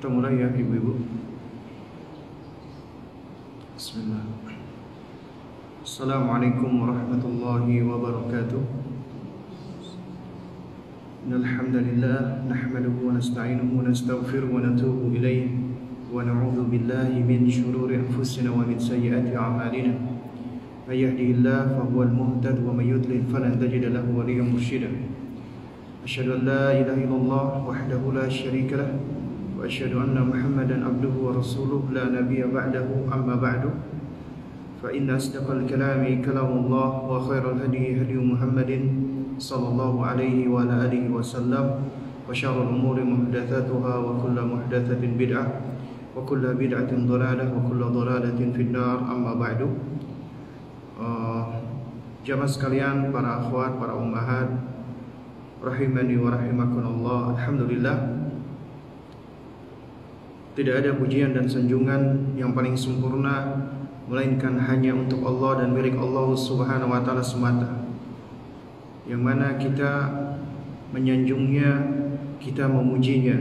Kita mulai ya ibu-ibu. Bismillah. Assalamualaikum warahmatullahi wabarakatuh. Innal hamdalillah nahmaduhu wa nasta'inuhu wa nastaghfiruhu wa natubu ilayhi wa na'udzu billahi min shururi anfusina wa min sayyiati a'malina. May yahdihillahu fahuwal muhtad wa may yudlil falan tajida lahu waliyyan mursyida. Asyhadu an la ilaha illallah wahdahu la syarika lahu وأشهد أن محمدا عبده ورسوله لا نبي بعده أما بعد فإن أصدق الكلام كلام الله وخير الهدي هدي محمد صلى الله عليه وعلى آله وسلم وشر الأمور محدثاتها وكل محدثة بدعة وكل بدعة ضلالة وكل ضلالة في النار أما بعد. Jamaah sekalian, para akhwat, para ummahat rahimani wa rahimakumullah. Alhamdulillah, tidak ada pujian dan sanjungan yang paling sempurna melainkan hanya untuk Allah dan milik Allah Subhanahu wa taala semata, yang mana kita menyanjungnya, kita memujinya,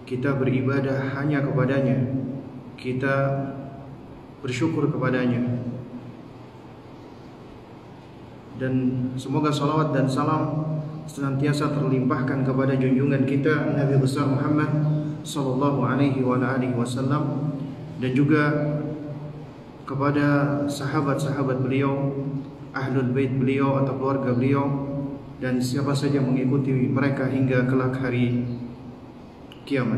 kita beribadah hanya kepadanya, kita bersyukur kepadanya. Dan semoga salawat dan salam senantiasa terlimpahkan kepada junjungan kita Nabi besar Muhammad sallallahu alaihi wa alihi wasallam, dan juga kepada sahabat-sahabat beliau, ahlul bait beliau atau keluarga beliau, dan siapa saja mengikuti mereka hingga kelak hari kiamat.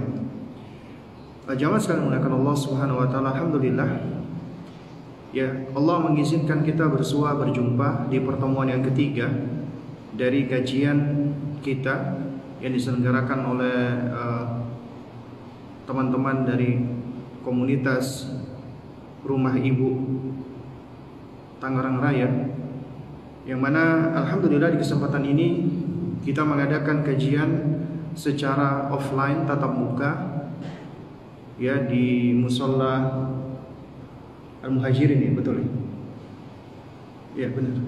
Jamaah sekalian menggunakan Allah Subhanahu wa taala, alhamdulillah ya, Allah mengizinkan kita berjumpa di pertemuan yang ketiga dari kajian kita yang diselenggarakan oleh teman-teman dari komunitas Rumah Ibu Tangerang Raya, yang mana alhamdulillah di kesempatan ini kita mengadakan kajian secara offline tatap muka ya di Musholla Al-Muhajirin, ya betul ya, benar,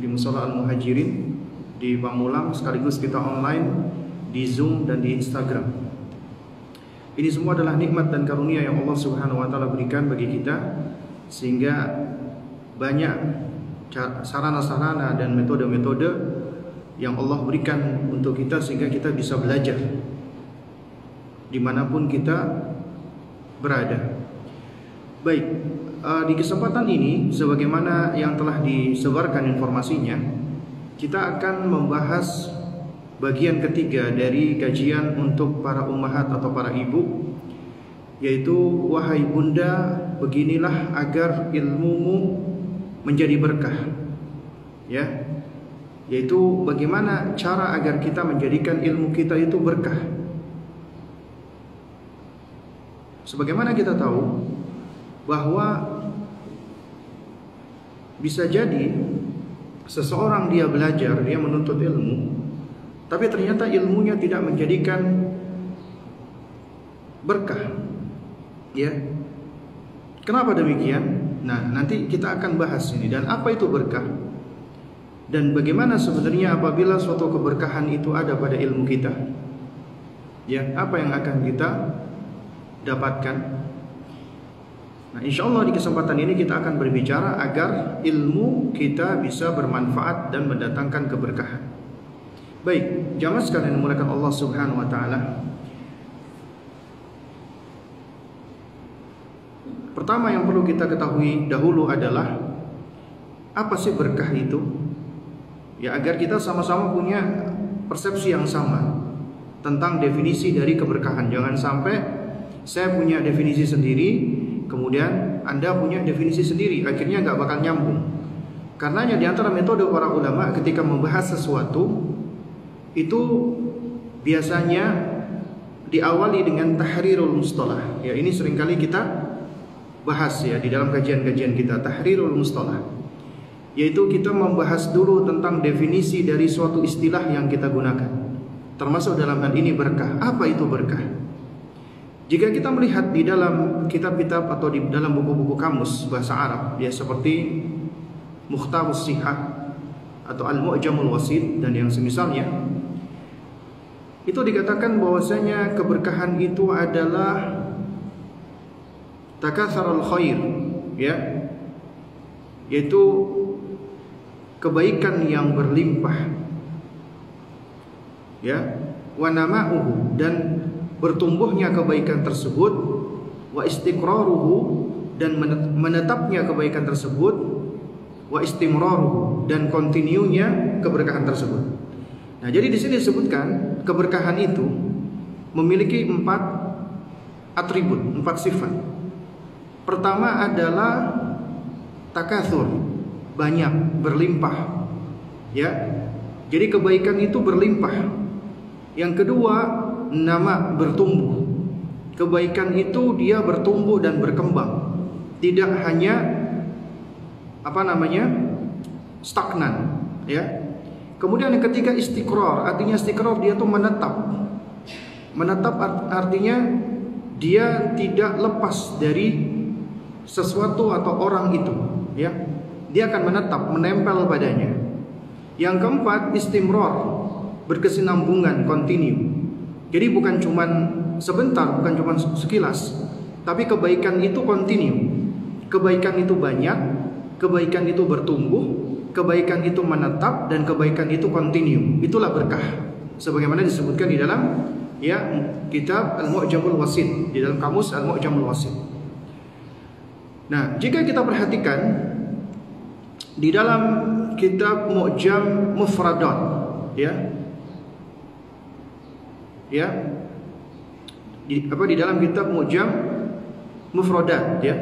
di Musholla Al-Muhajirin di Pamulang, sekaligus kita online di Zoom dan di Instagram. Ini semua adalah nikmat dan karunia yang Allah Subhanahu wa taala berikan bagi kita, sehingga banyak sarana-sarana dan metode-metode yang Allah berikan untuk kita sehingga kita bisa belajar dimanapun kita berada. Baik, di kesempatan ini sebagaimana yang telah disebarkan informasinya, kita akan membahas bagian ketiga dari kajian untuk para ummahat atau para ibu, yaitu wahai bunda, beginilah agar ilmumu menjadi berkah, ya, yaitu bagaimana cara agar kita menjadikan ilmu kita itu berkah. Sebagaimana kita tahu bahwa bisa jadi seseorang dia belajar, dia menuntut ilmu, tapi ternyata ilmunya tidak menjadikan berkah, ya. Kenapa demikian? Nah, nanti kita akan bahas ini, dan apa itu berkah, dan bagaimana sebenarnya apabila suatu keberkahan itu ada pada ilmu kita, ya, apa yang akan kita dapatkan. Nah, insya Allah di kesempatan ini kita akan berbicara agar ilmu kita bisa bermanfaat dan mendatangkan keberkahan. Baik, jamaah sekalian dimuliakan Allah Subhanahu wa taala. Pertama yang perlu kita ketahui dahulu adalah apa sih berkah itu? Ya, agar kita sama-sama punya persepsi yang sama tentang definisi dari keberkahan. Jangan sampai saya punya definisi sendiri, kemudian Anda punya definisi sendiri, akhirnya nggak bakal nyambung. Karenanya di antara metode para ulama ketika membahas sesuatu itu biasanya diawali dengan tahrirul mustalah. Ya, ini seringkali kita bahas ya di dalam kajian-kajian kita, tahrirul mustalah. Yaitu kita membahas dulu tentang definisi dari suatu istilah yang kita gunakan. Termasuk dalam hal ini berkah. Apa itu berkah? Jika kita melihat di dalam kitab-kitab atau di dalam buku-buku kamus bahasa Arab, ya seperti Mukhtarus Sihah atau Al-Mu'jamul Wasit dan yang semisalnya, itu dikatakan bahwasanya keberkahan itu adalah takatsarul khair, ya, yaitu kebaikan yang berlimpah, ya, wa nama'uhu, dan bertumbuhnya kebaikan tersebut, wa istiqraruhu, dan menetapnya kebaikan tersebut, wa istimraruhu, dan kontinunya keberkahan tersebut. Nah, jadi di sini disebutkan keberkahan itu memiliki 4 atribut, 4 sifat. Pertama adalah takatsur, banyak, berlimpah, ya. Jadi kebaikan itu berlimpah. Yang kedua, nama, bertumbuh. Kebaikan itu dia bertumbuh dan berkembang, tidak hanya stagnan, ya. Kemudian yang ketiga istiqrar, artinya istiqrar dia tuh menetap. Menetap artinya dia tidak lepas dari sesuatu atau orang itu, ya. Dia akan menetap, menempel padanya. Yang keempat istimrar, berkesinambungan, continue. Jadi bukan cuman sebentar, bukan cuman sekilas, tapi kebaikan itu continue. Kebaikan itu banyak, kebaikan itu bertumbuh, kebaikan itu menetap, dan kebaikan itu continue. Itulah berkah. Sebagaimana disebutkan di dalam ya kitab Al-Mu'jamul Wasit, di dalam kamus Al-Mu'jamul Wasit. Nah, jika kita perhatikan di dalam kitab Mu'jam Mufradat, di dalam kitab Mu'jam Mufradat, ya,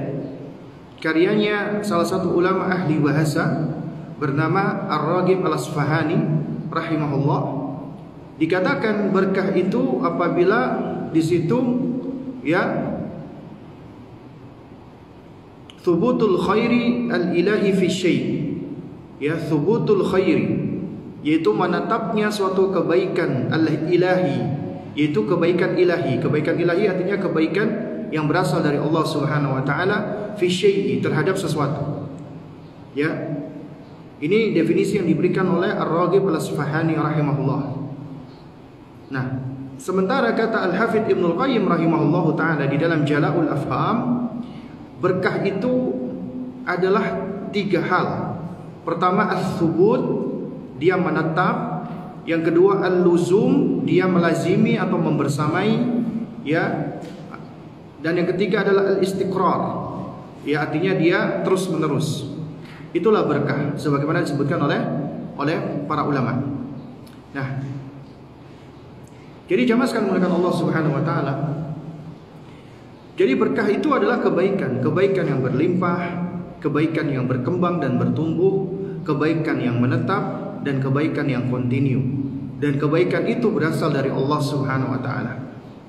karyanya salah satu ulama ahli bahasa bernama Ar-Raghib Al-Asfahani rahimahullah, dikatakan berkah itu apabila di situ, ya, thubutul khairi al-ilahi fi syai', ya, thubutul khairi, yaitu menetapnya suatu kebaikan al-ilahi, yaitu kebaikan ilahi. Kebaikan ilahi artinya kebaikan yang berasal dari Allah Subhanahu wa taala, fi syai'i, terhadap sesuatu. Ya. Ini definisi yang diberikan oleh Ar-Raghib Al-Asfahani rahimahullah. Nah, sementara kata Al-Hafidz Ibnul Qayyim rahimahullahu taala di dalam Jala'ul Afham, berkah itu adalah 3 hal. Pertama as-subut, dia menetap. Yang kedua al-luzum, dia melazimi atau membersamai, ya. Dan yang ketiga adalah al-istiqrar, ya, artinya dia terus menerus. Itulah berkah sebagaimana disebutkan oleh para ulama. Nah, jadi jamaah sekalian menggunakan Allah Subhanahu wa taala. Jadi berkah itu adalah kebaikan yang berlimpah, kebaikan yang berkembang dan bertumbuh, kebaikan yang menetap, dan kebaikan yang continue. Dan kebaikan itu berasal dari Allah Subhanahu wa taala.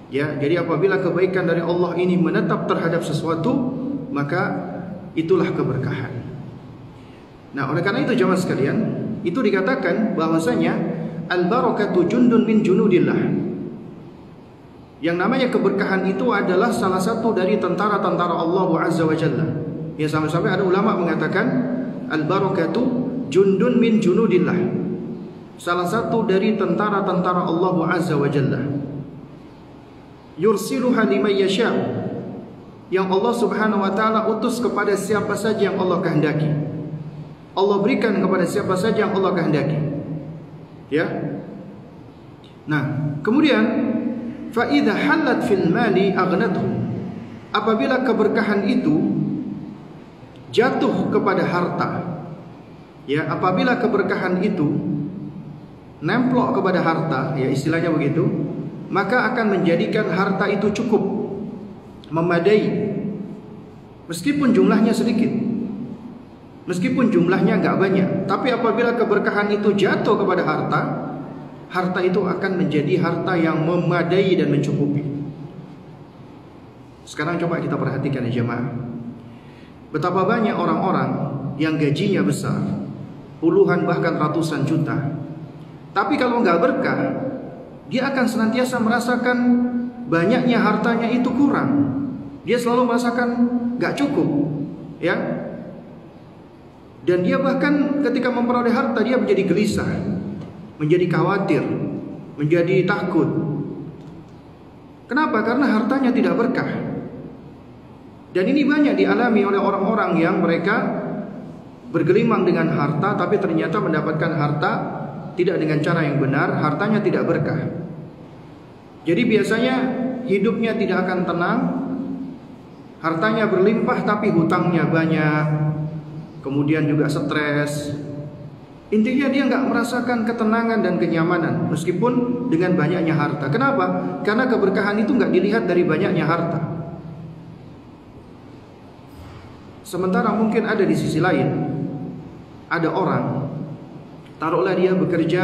Ya, jadi apabila kebaikan dari Allah ini menetap terhadap sesuatu, maka itulah keberkahan. Nah, oleh karena itu jamaah sekalian, itu dikatakan bahwasanya al-barakatu jundun min junudillah. Yang namanya keberkahan itu adalah salah satu dari tentara-tentara Allah Azza wa Jalla. Ya, sampai-sampai ada ulama mengatakan al-barakatu jundun min junudillah, salah satu dari tentara-tentara Allah Azza wa Jalla. Yursiluha liman yasha', yang Allah Subhanahu wa taala utus kepada siapa saja yang Allah kehendaki. Allah berikan kepada siapa saja yang Allah kehendaki. Ya. Nah, kemudian fa idza halat fil mali aghnathu, apabila keberkahan itu jatuh kepada harta, ya, apabila keberkahan itu nemplok kepada harta, ya, istilahnya begitu, maka akan menjadikan harta itu cukup, memadai, meskipun jumlahnya sedikit. meskipun jumlahnya nggak banyak, tapi apabila keberkahan itu jatuh kepada harta, harta itu akan menjadi harta yang memadai dan mencukupi. Sekarang coba kita perhatikan ya jemaah, betapa banyak orang-orang yang gajinya besar, puluhan bahkan ratusan juta, tapi kalau nggak berkah, dia akan senantiasa merasakan banyaknya hartanya itu kurang. Dia selalu merasakan nggak cukup, ya. Dan dia bahkan ketika memperoleh harta, dia menjadi gelisah, menjadi khawatir, menjadi takut. Kenapa? Karena hartanya tidak berkah. Dan ini banyak dialami oleh orang-orang yang mereka bergelimang dengan harta, tapi ternyata mendapatkan harta tidak dengan cara yang benar, hartanya tidak berkah. Jadi biasanya hidupnya tidak akan tenang, hartanya berlimpah tapi hutangnya banyak, kemudian juga stres. Intinya dia nggak merasakan ketenangan dan kenyamanan meskipun dengan banyaknya harta. Kenapa? Karena keberkahan itu nggak dilihat dari banyaknya harta. Sementara mungkin ada di sisi lain, ada orang, taruhlah dia bekerja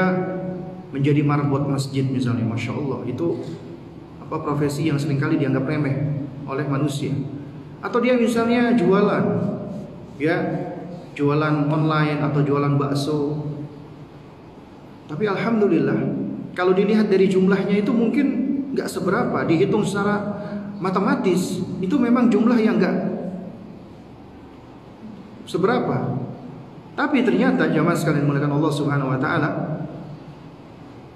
menjadi marbot masjid misalnya, Masya Allah, itu profesi yang seringkali dianggap remeh oleh manusia. Atau dia misalnya jualan, ya, jualan online atau jualan bakso. Tapi alhamdulillah, kalau dilihat dari jumlahnya itu mungkin nggak seberapa, dihitung secara matematis itu memang jumlah yang nggak seberapa. Tapi ternyata jamaah sekalian dimuliakan Allah Subhanahu wa taala,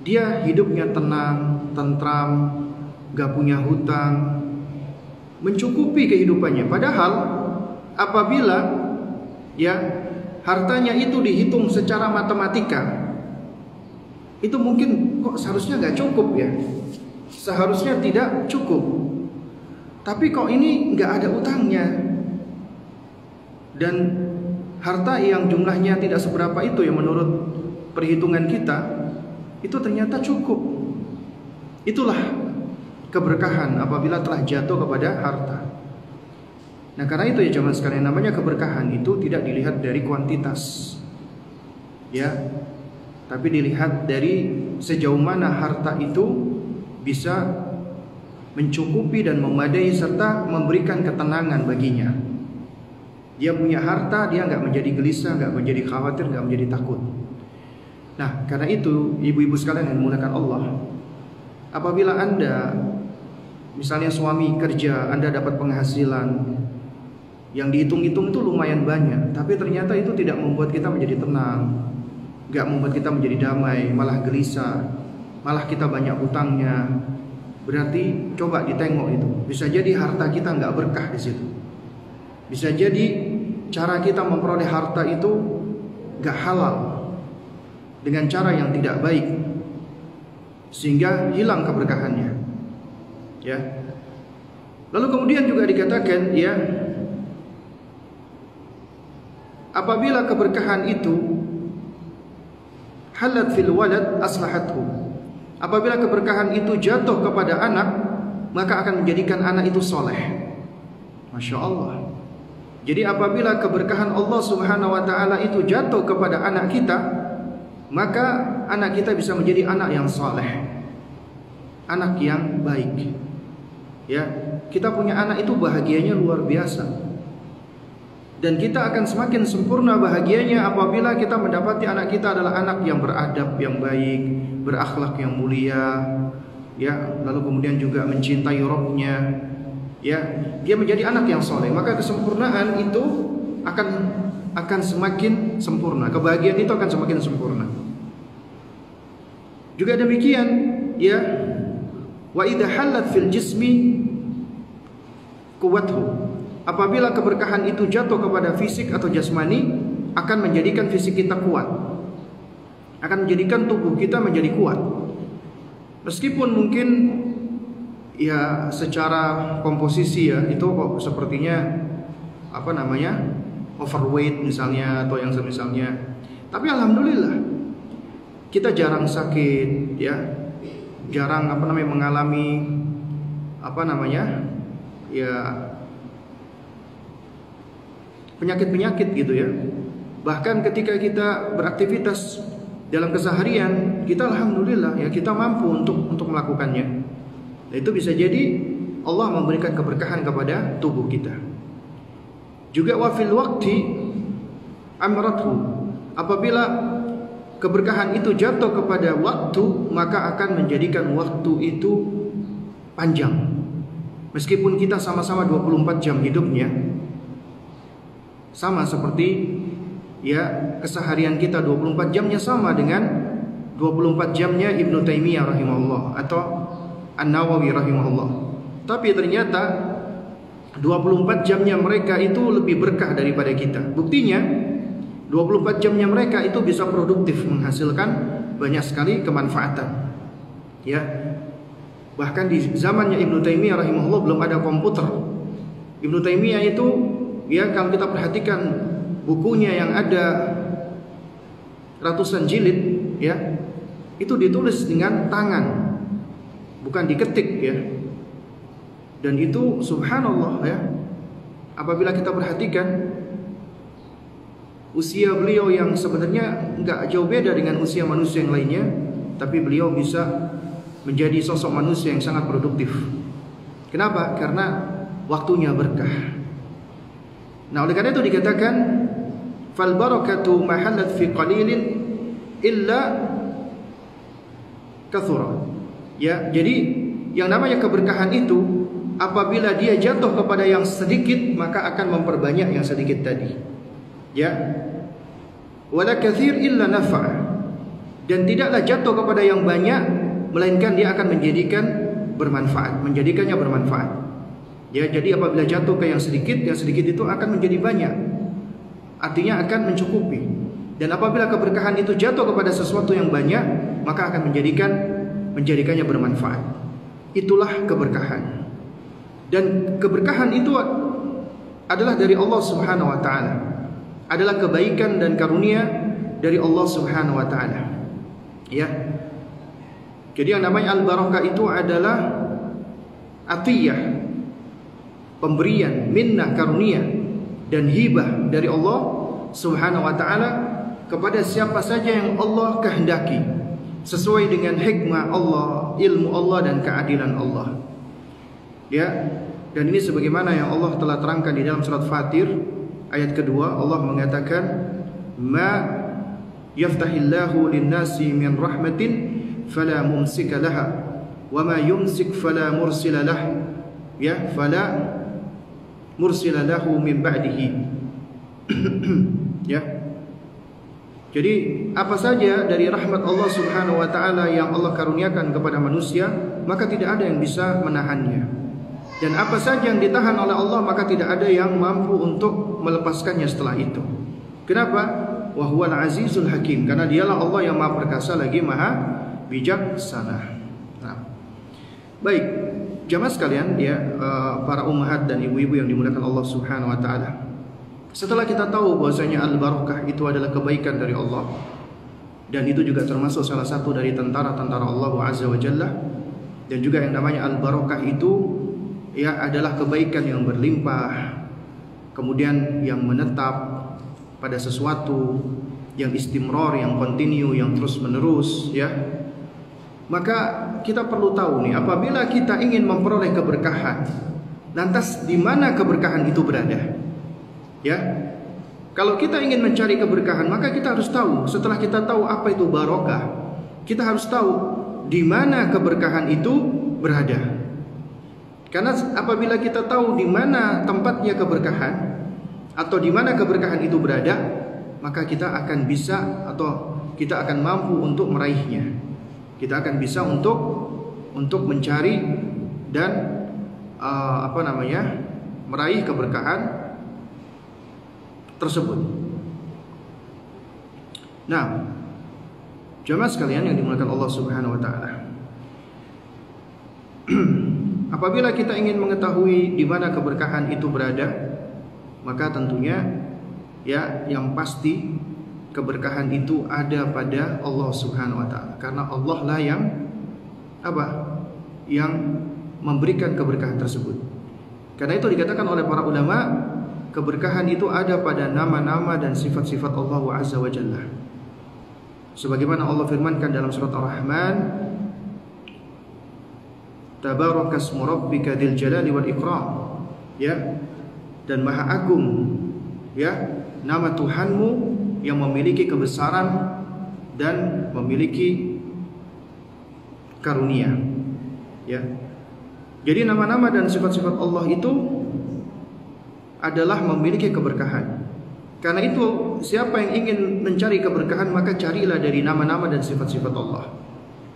dia hidupnya tenang, tentram, gak punya hutang, mencukupi kehidupannya. Padahal apabila ya hartanya itu dihitung secara matematika, itu mungkin kok seharusnya gak cukup ya, seharusnya tidak cukup. Tapi kok ini gak ada utangnya, dan harta yang jumlahnya tidak seberapa itu yang menurut perhitungan kita itu ternyata cukup. Itulah keberkahan apabila telah jatuh kepada harta. Nah karena itu ya jemaah sekalian, namanya keberkahan itu tidak dilihat dari kuantitas, ya, tapi dilihat dari sejauh mana harta itu bisa mencukupi dan memadai serta memberikan ketenangan baginya. Dia punya harta, dia nggak menjadi gelisah, nggak menjadi khawatir, nggak menjadi takut. Nah, karena itu ibu-ibu sekalian yang dimuliakan Allah, apabila Anda misalnya suami kerja, Anda dapat penghasilan yang dihitung-hitung itu lumayan banyak, tapi ternyata itu tidak membuat kita menjadi tenang, nggak membuat kita menjadi damai, malah gelisah, malah kita banyak hutangnya. Berarti coba ditengok itu, bisa jadi harta kita nggak berkah di situ. Bisa jadi cara kita memperoleh harta itu gak halal, dengan cara yang tidak baik, sehingga hilang keberkahannya. Ya. Lalu kemudian juga dikatakan, ya, apabila keberkahan itu halat fil walad aslahathu, apabila keberkahan itu jatuh kepada anak, maka akan menjadikan anak itu soleh. Masya Allah. Jadi apabila keberkahan Allah Subhanahu wa taala itu jatuh kepada anak kita, maka anak kita bisa menjadi anak yang saleh, anak yang baik. Ya, kita punya anak itu bahagianya luar biasa. Dan kita akan semakin sempurna bahagianya apabila kita mendapati anak kita adalah anak yang beradab, yang baik, berakhlak yang mulia, ya, lalu kemudian juga mencintai Rabbnya. Ya, dia menjadi anak yang soleh, maka kesempurnaan itu akan semakin sempurna, kebahagiaan itu akan semakin sempurna. Juga demikian, ya, wa idza halat fil jismi quwwatuhu, apabila keberkahan itu jatuh kepada fisik atau jasmani, akan menjadikan fisik kita kuat, akan menjadikan tubuh kita menjadi kuat. Meskipun mungkin ya secara komposisi ya itu kok sepertinya overweight misalnya atau yang semisalnya, tapi alhamdulillah kita jarang sakit, ya, jarang mengalami ya penyakit-penyakit gitu ya. Bahkan ketika kita beraktivitas dalam keseharian, kita alhamdulillah ya kita mampu untuk melakukannya. Dan itu bisa jadi Allah memberikan keberkahan kepada tubuh kita. Juga wafil waktu amrathu, apabila keberkahan itu jatuh kepada waktu, maka akan menjadikan waktu itu panjang. Meskipun kita sama-sama 24 jam hidupnya, sama seperti ya keseharian kita 24 jamnya sama dengan 24 jamnya Ibnu Taimiyah rahimahullah atau An-Nawawi rahimahullah. Tapi ternyata 24 jamnya mereka itu lebih berkah daripada kita. Buktinya 24 jamnya mereka itu bisa produktif, menghasilkan banyak sekali kemanfaatan. Ya. Bahkan di zamannya Ibnu Taimiyah rahimahullah belum ada komputer. Ibnu Taimiyah itu ya kalau kita perhatikan bukunya yang ada ratusan jilid ya, itu ditulis dengan tangan, bukan diketik ya. Dan itu subhanallah ya. Apabila kita perhatikan usia beliau yang sebenarnya enggak jauh beda dengan usia manusia yang lainnya, tapi beliau bisa menjadi sosok manusia yang sangat produktif. Kenapa? Karena waktunya berkah. Nah, oleh karena itu dikatakan fal barakatu mahallat fi qalilin illa kathura. Ya, jadi yang namanya keberkahan itu apabila dia jatuh kepada yang sedikit, maka akan memperbanyak yang sedikit tadi. Ya. Wala kathir illa nafa'. Dan tidaklah jatuh kepada yang banyak, melainkan dia akan menjadikannya bermanfaat. Ya, jadi apabila jatuh ke yang sedikit itu akan menjadi banyak. Artinya akan mencukupi. Dan apabila keberkahan itu jatuh kepada sesuatu yang banyak, maka akan menjadikannya bermanfaat. Itulah keberkahan. Dan keberkahan itu adalah dari Allah Subhanahu wa taala. Adalah kebaikan dan karunia dari Allah Subhanahu wa taala. Ya. Jadi yang namanya al-barakah itu adalah atiyah, pemberian, minnah, karunia dan hibah dari Allah Subhanahu wa taala kepada siapa saja yang Allah kehendaki sesuai dengan hikmah Allah, ilmu Allah dan keadilan Allah. Ya. Dan ini sebagaimana yang Allah telah terangkan di dalam surat Fatir ayat kedua, Allah mengatakan ma yaftahillahu lin-nasi min rahmatin fala mumsika laha wa ma yumsik fala mursila lah, ya, fala mursila lahu min ba'dihi. Ya. Jadi apa saja dari rahmat Allah Subhanahu wa taala yang Allah karuniakan kepada manusia, maka tidak ada yang bisa menahannya. Dan apa saja yang ditahan oleh Allah, maka tidak ada yang mampu untuk melepaskannya setelah itu. Kenapa? Wa huwal azizul hakim, karena dialah Allah yang Maha perkasa lagi Maha bijaksana. Nah, baik, jamaah sekalian, ya, para ummahat dan ibu-ibu yang dimuliakan Allah Subhanahu wa taala. Setelah kita tahu bahwasanya al-barakah itu adalah kebaikan dari Allah, dan itu juga termasuk salah satu dari tentara-tentara Allah Azza wa Jalla, dan juga yang namanya al-barakah itu ya adalah kebaikan yang berlimpah, kemudian yang menetap pada sesuatu, yang istimrar, yang kontinu, yang terus menerus, ya. Maka kita perlu tahu nih, apabila kita ingin memperoleh keberkahan, lantas di mana keberkahan itu berada? Ya. Kalau kita ingin mencari keberkahan, maka kita harus tahu. Setelah kita tahu apa itu barakah, kita harus tahu di mana keberkahan itu berada. Karena apabila kita tahu di mana tempatnya keberkahan atau di mana keberkahan itu berada, maka kita akan bisa atau kita akan mampu untuk meraihnya. Kita akan bisa untuk mencari dan meraih keberkahan tersebut. Nah, jemaah sekalian yang dimuliakan Allah Subhanahu wa taala. Apabila kita ingin mengetahui di mana keberkahan itu berada, maka tentunya ya yang pasti keberkahan itu ada pada Allah Subhanahu wa taala, karena Allah lah yang yang memberikan keberkahan tersebut. Karena itu dikatakan oleh para ulama, keberkahan itu ada pada nama-nama dan sifat-sifat Allah Azza wa Jalla. Sebagaimana Allah firmankan dalam surat Ar-Rahman, Tabarakasmu rabbika dzil jalali wal ikram, ya, dan maha agung, ya, nama Tuhanmu yang memiliki kebesaran dan memiliki karunia, ya. Jadi nama-nama dan sifat-sifat Allah itu adalah memiliki keberkahan. Karena itu siapa yang ingin mencari keberkahan, maka carilah dari nama-nama dan sifat-sifat Allah.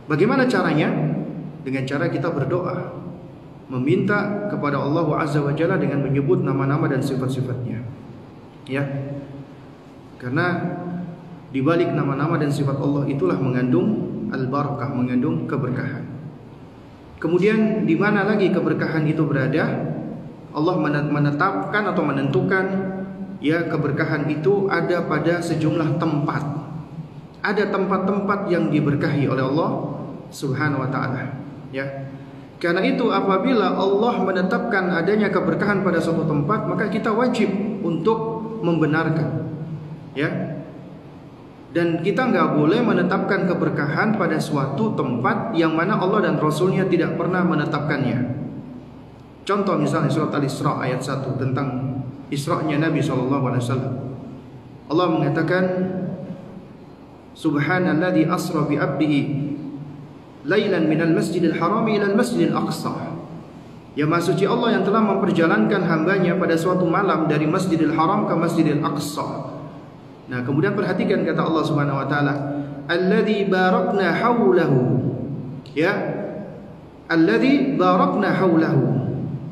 Bagaimana caranya? Dengan cara kita berdoa, meminta kepada Allah Azza wa Jalla dengan menyebut nama-nama dan sifat-sifatnya, ya. Karena di balik nama-nama dan sifat Allah itulah mengandung al-barakah, mengandung keberkahan. Kemudian di mana lagi keberkahan itu berada? Allah menetapkan atau menentukan, ya, keberkahan itu ada pada sejumlah tempat. Ada tempat-tempat yang diberkahi oleh Allah Subhanahu wa taala, ya. Karena itu apabila Allah menetapkan adanya keberkahan pada suatu tempat, maka kita wajib untuk membenarkan, ya. Dan kita nggak boleh menetapkan keberkahan pada suatu tempat yang mana Allah dan Rasulnya tidak pernah menetapkannya. Contoh misalnya surat Al-Isra ayat 1 tentang Isra'nya Nabi SAW. Allah mengatakan, Subhanalladzi asra bi 'abdihi lailan minal masjidil harami ilal masjidil aqsa. Ya, Maha Suci Allah yang telah memperjalankan hambanya pada suatu malam dari Masjidil Haram ke Masjidil Aqsa. Nah, kemudian perhatikan kata Allah Subhanahu wa taala, alladzi barakna haulahu. Ya. Alladzi barakna haulahu.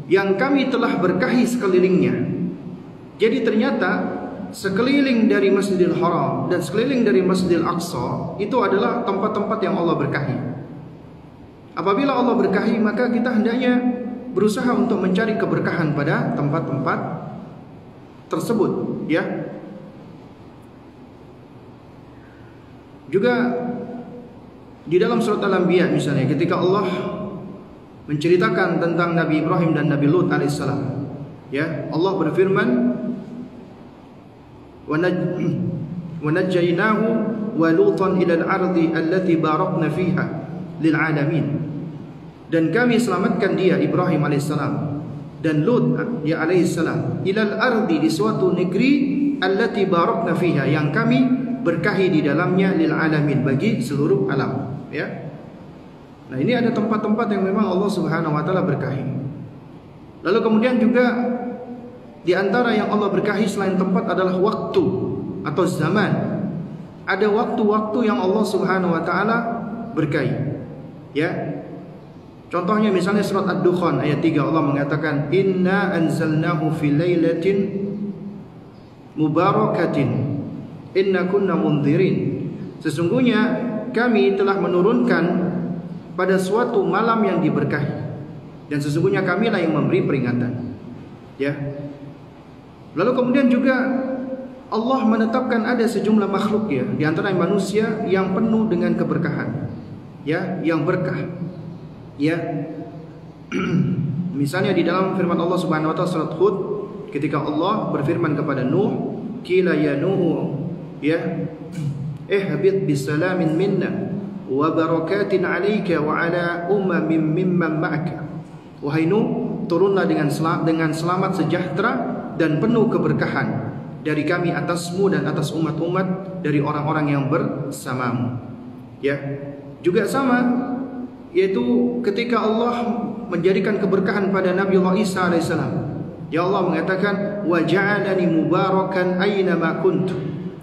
Yang kami telah berkahi sekelilingnya. Jadi ternyata sekeliling dari Masjidil Haram dan sekeliling dari Masjidil Aqsa itu adalah tempat-tempat yang Allah berkahi. Apabila Allah berkahi, maka kita hendaknya berusaha untuk mencari keberkahan pada tempat-tempat tersebut, ya. Juga di dalam surat Al-Anbiya misalnya, ketika Allah menceritakan tentang Nabi Ibrahim dan Nabi Lut alaihissalam, ya, Allah berfirman, wa najjaynahu wa lutan ila al-ardi allati barakna fiha lil alamin. Dan kami selamatkan dia, Ibrahim alaihissalam, dan Lut ya alaihissalam, ila al-ardi, di suatu negeri, allati barakna fiha, yang kami berkahi di dalamnya, lil alamin, bagi seluruh alam, ya. Nah, ini ada tempat-tempat yang memang Allah Subhanahu wa taala berkahi. Lalu kemudian juga di antara yang Allah berkahi selain tempat adalah waktu atau zaman. Ada waktu-waktu yang Allah Subhanahu wa taala berkahi, ya. Contohnya misalnya surat Ad-Dukhan ayat 3, Allah mengatakan, inna anzalnahu fi lailatin mubarakatin inna kunna mundhirin. Sesungguhnya kami telah menurunkan pada suatu malam yang diberkahi, dan sesungguhnya kamilah yang memberi peringatan, ya. Lalu kemudian juga Allah menetapkan ada sejumlah makhluk, ya, di antara manusia yang penuh dengan keberkahan, ya, yang berkah, ya. Misalnya di dalam firman Allah Subhanahu wa taala surat Hud, ketika Allah berfirman kepada Nuh, qila ya Nuh, ya, ihbit bisalamin minna wa barakatin 'alaika wa 'ala ummamin mimman ma'aka. Wahai Nuh, turunlah dengan selamat sejahtera dan penuh keberkahan dari kami atasmu dan atas umat-umat dari orang-orang yang bersamamu, ya. Juga sama, yaitu ketika Allah menjadikan keberkahan pada Nabiullah Isa alaihissalam, ya, Allah mengatakan wa ja'alani mubarakan aina ma kuntu,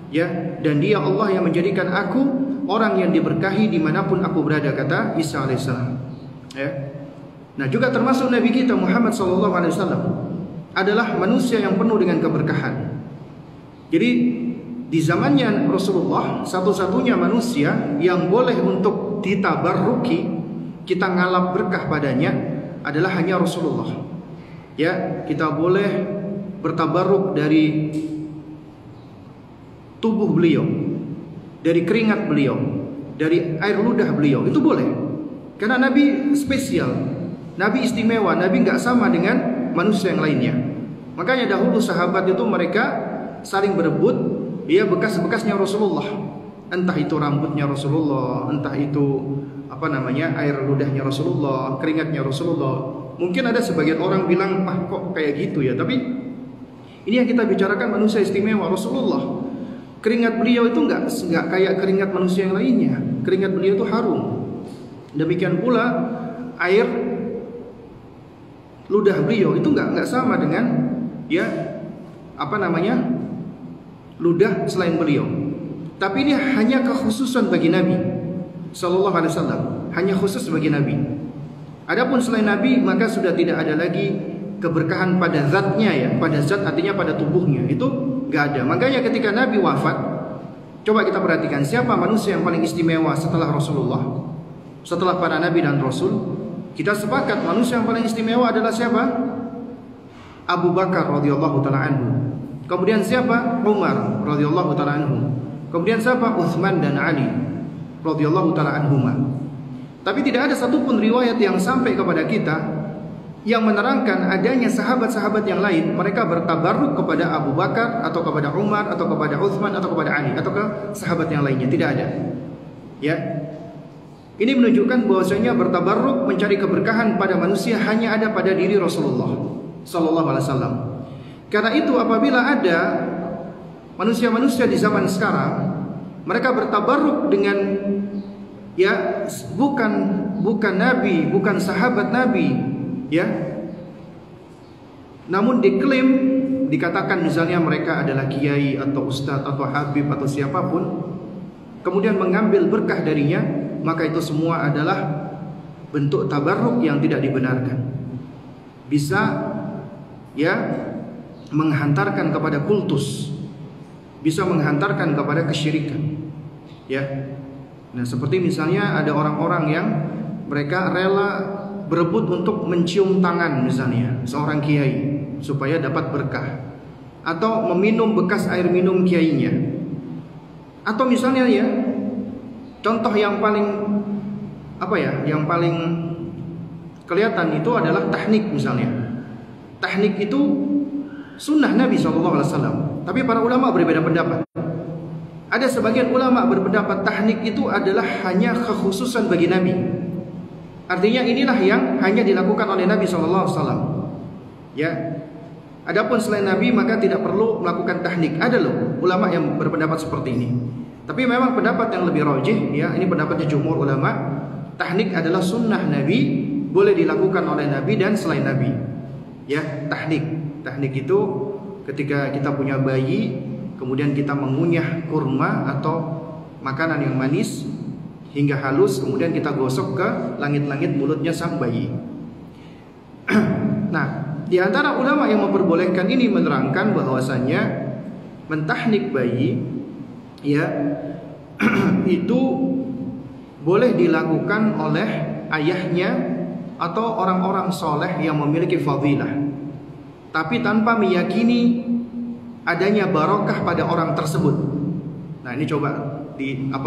ya, dan dia Allah yang menjadikan aku orang yang diberkahi dimanapun aku berada, kata Isa alaihissalam, ya. Nah, juga termasuk Nabi kita Muhammad SAW adalah manusia yang penuh dengan keberkahan. Jadi di zamannya Rasulullah, satu-satunya manusia yang boleh untuk ditabarruki, kita ngalap berkah padanya, adalah hanya Rasulullah, ya. Kita boleh bertabarruk dari tubuh beliau, dari keringat beliau, dari air ludah beliau, itu boleh. Karena Nabi spesial, Nabi istimewa, Nabi nggak sama dengan manusia yang lainnya. Makanya dahulu sahabat itu mereka saling berebut ya bekas-bekasnya Rasulullah. Entah itu rambutnya Rasulullah, entah itu air ludahnya Rasulullah, keringatnya Rasulullah. Mungkin ada sebagian orang bilang, kok kayak gitu ya. Tapi ini yang kita bicarakan manusia istimewa Rasulullah. Keringat beliau itu nggak kayak keringat manusia yang lainnya. Keringat beliau itu harum. Demikian pula air ludah beliau itu nggak sama dengan ludah selain beliau. Tapi ini hanya kekhususan bagi Nabi Sallallahu Alaihi Wasallam, hanya khusus bagi Nabi. Adapun selain Nabi maka sudah tidak ada lagi keberkahan pada zatnya ya, pada zat artinya pada tubuhnya itu nggak ada. Makanya ketika Nabi wafat, coba kita perhatikan siapa manusia yang paling istimewa setelah Rasulullah, setelah para Nabi dan Rasul. Kita sepakat manusia yang paling istimewa adalah siapa? Abu Bakar radhiyallahu taala anhu. Kemudian siapa? Umar radhiyallahu taala anhu. Kemudian siapa? Utsman dan Ali radhiyallahu taala anhuma. Tapi tidak ada satupun riwayat yang sampai kepada kita yang menerangkan adanya sahabat-sahabat yang lain mereka bertabarruk kepada Abu Bakar atau kepada Umar atau kepada Utsman atau kepada Ali atau ke sahabat yang lainnya. Tidak ada. Ya. Ini menunjukkan bahwasanya bertabarruk mencari keberkahan pada manusia hanya ada pada diri Rasulullah Sallallahu Alaihi Wasallam. Karena itu apabila ada manusia-manusia di zaman sekarang mereka bertabarruk dengan bukan Nabi, bukan sahabat Nabi, ya, namun diklaim dikatakan misalnya mereka adalah kiai atau ustadz atau habib atau siapapun, kemudian mengambil berkah darinya, maka itu semua adalah bentuk tabarruk yang tidak dibenarkan. Bisa menghantarkan kepada kultus, bisa menghantarkan kepada kesyirikan. Ya. Nah, seperti misalnya ada orang-orang yang mereka rela berebut untuk mencium tangan misalnya seorang kiai supaya dapat berkah, atau meminum bekas air minum kiainya. Atau misalnya contoh yang paling yang paling kelihatan itu adalah tahnik misalnya. Tahnik itu sunnah Nabi SAW, tapi para ulama berbeda pendapat. Ada sebagian ulama berpendapat tahnik itu adalah hanya kekhususan bagi Nabi. Artinya inilah yang hanya dilakukan oleh Nabi SAW. Ya. Adapun selain Nabi maka tidak perlu melakukan tahnik. Ada loh ulama yang berpendapat seperti ini. Tapi memang pendapat yang lebih rajih, ya, ini pendapatnya jumhur ulama, tahnik adalah sunnah Nabi, boleh dilakukan oleh Nabi dan selain Nabi. Ya, tahnik itu ketika kita punya bayi, kemudian kita mengunyah kurma atau makanan yang manis hingga halus, kemudian kita gosok ke langit-langit mulutnya sang bayi. Nah, di antara ulama yang memperbolehkan ini menerangkan bahwasanya mentahnik bayi itu boleh dilakukan oleh ayahnya atau orang-orang soleh yang memiliki fadilah, tapi tanpa meyakini adanya barokah pada orang tersebut. Nah, ini coba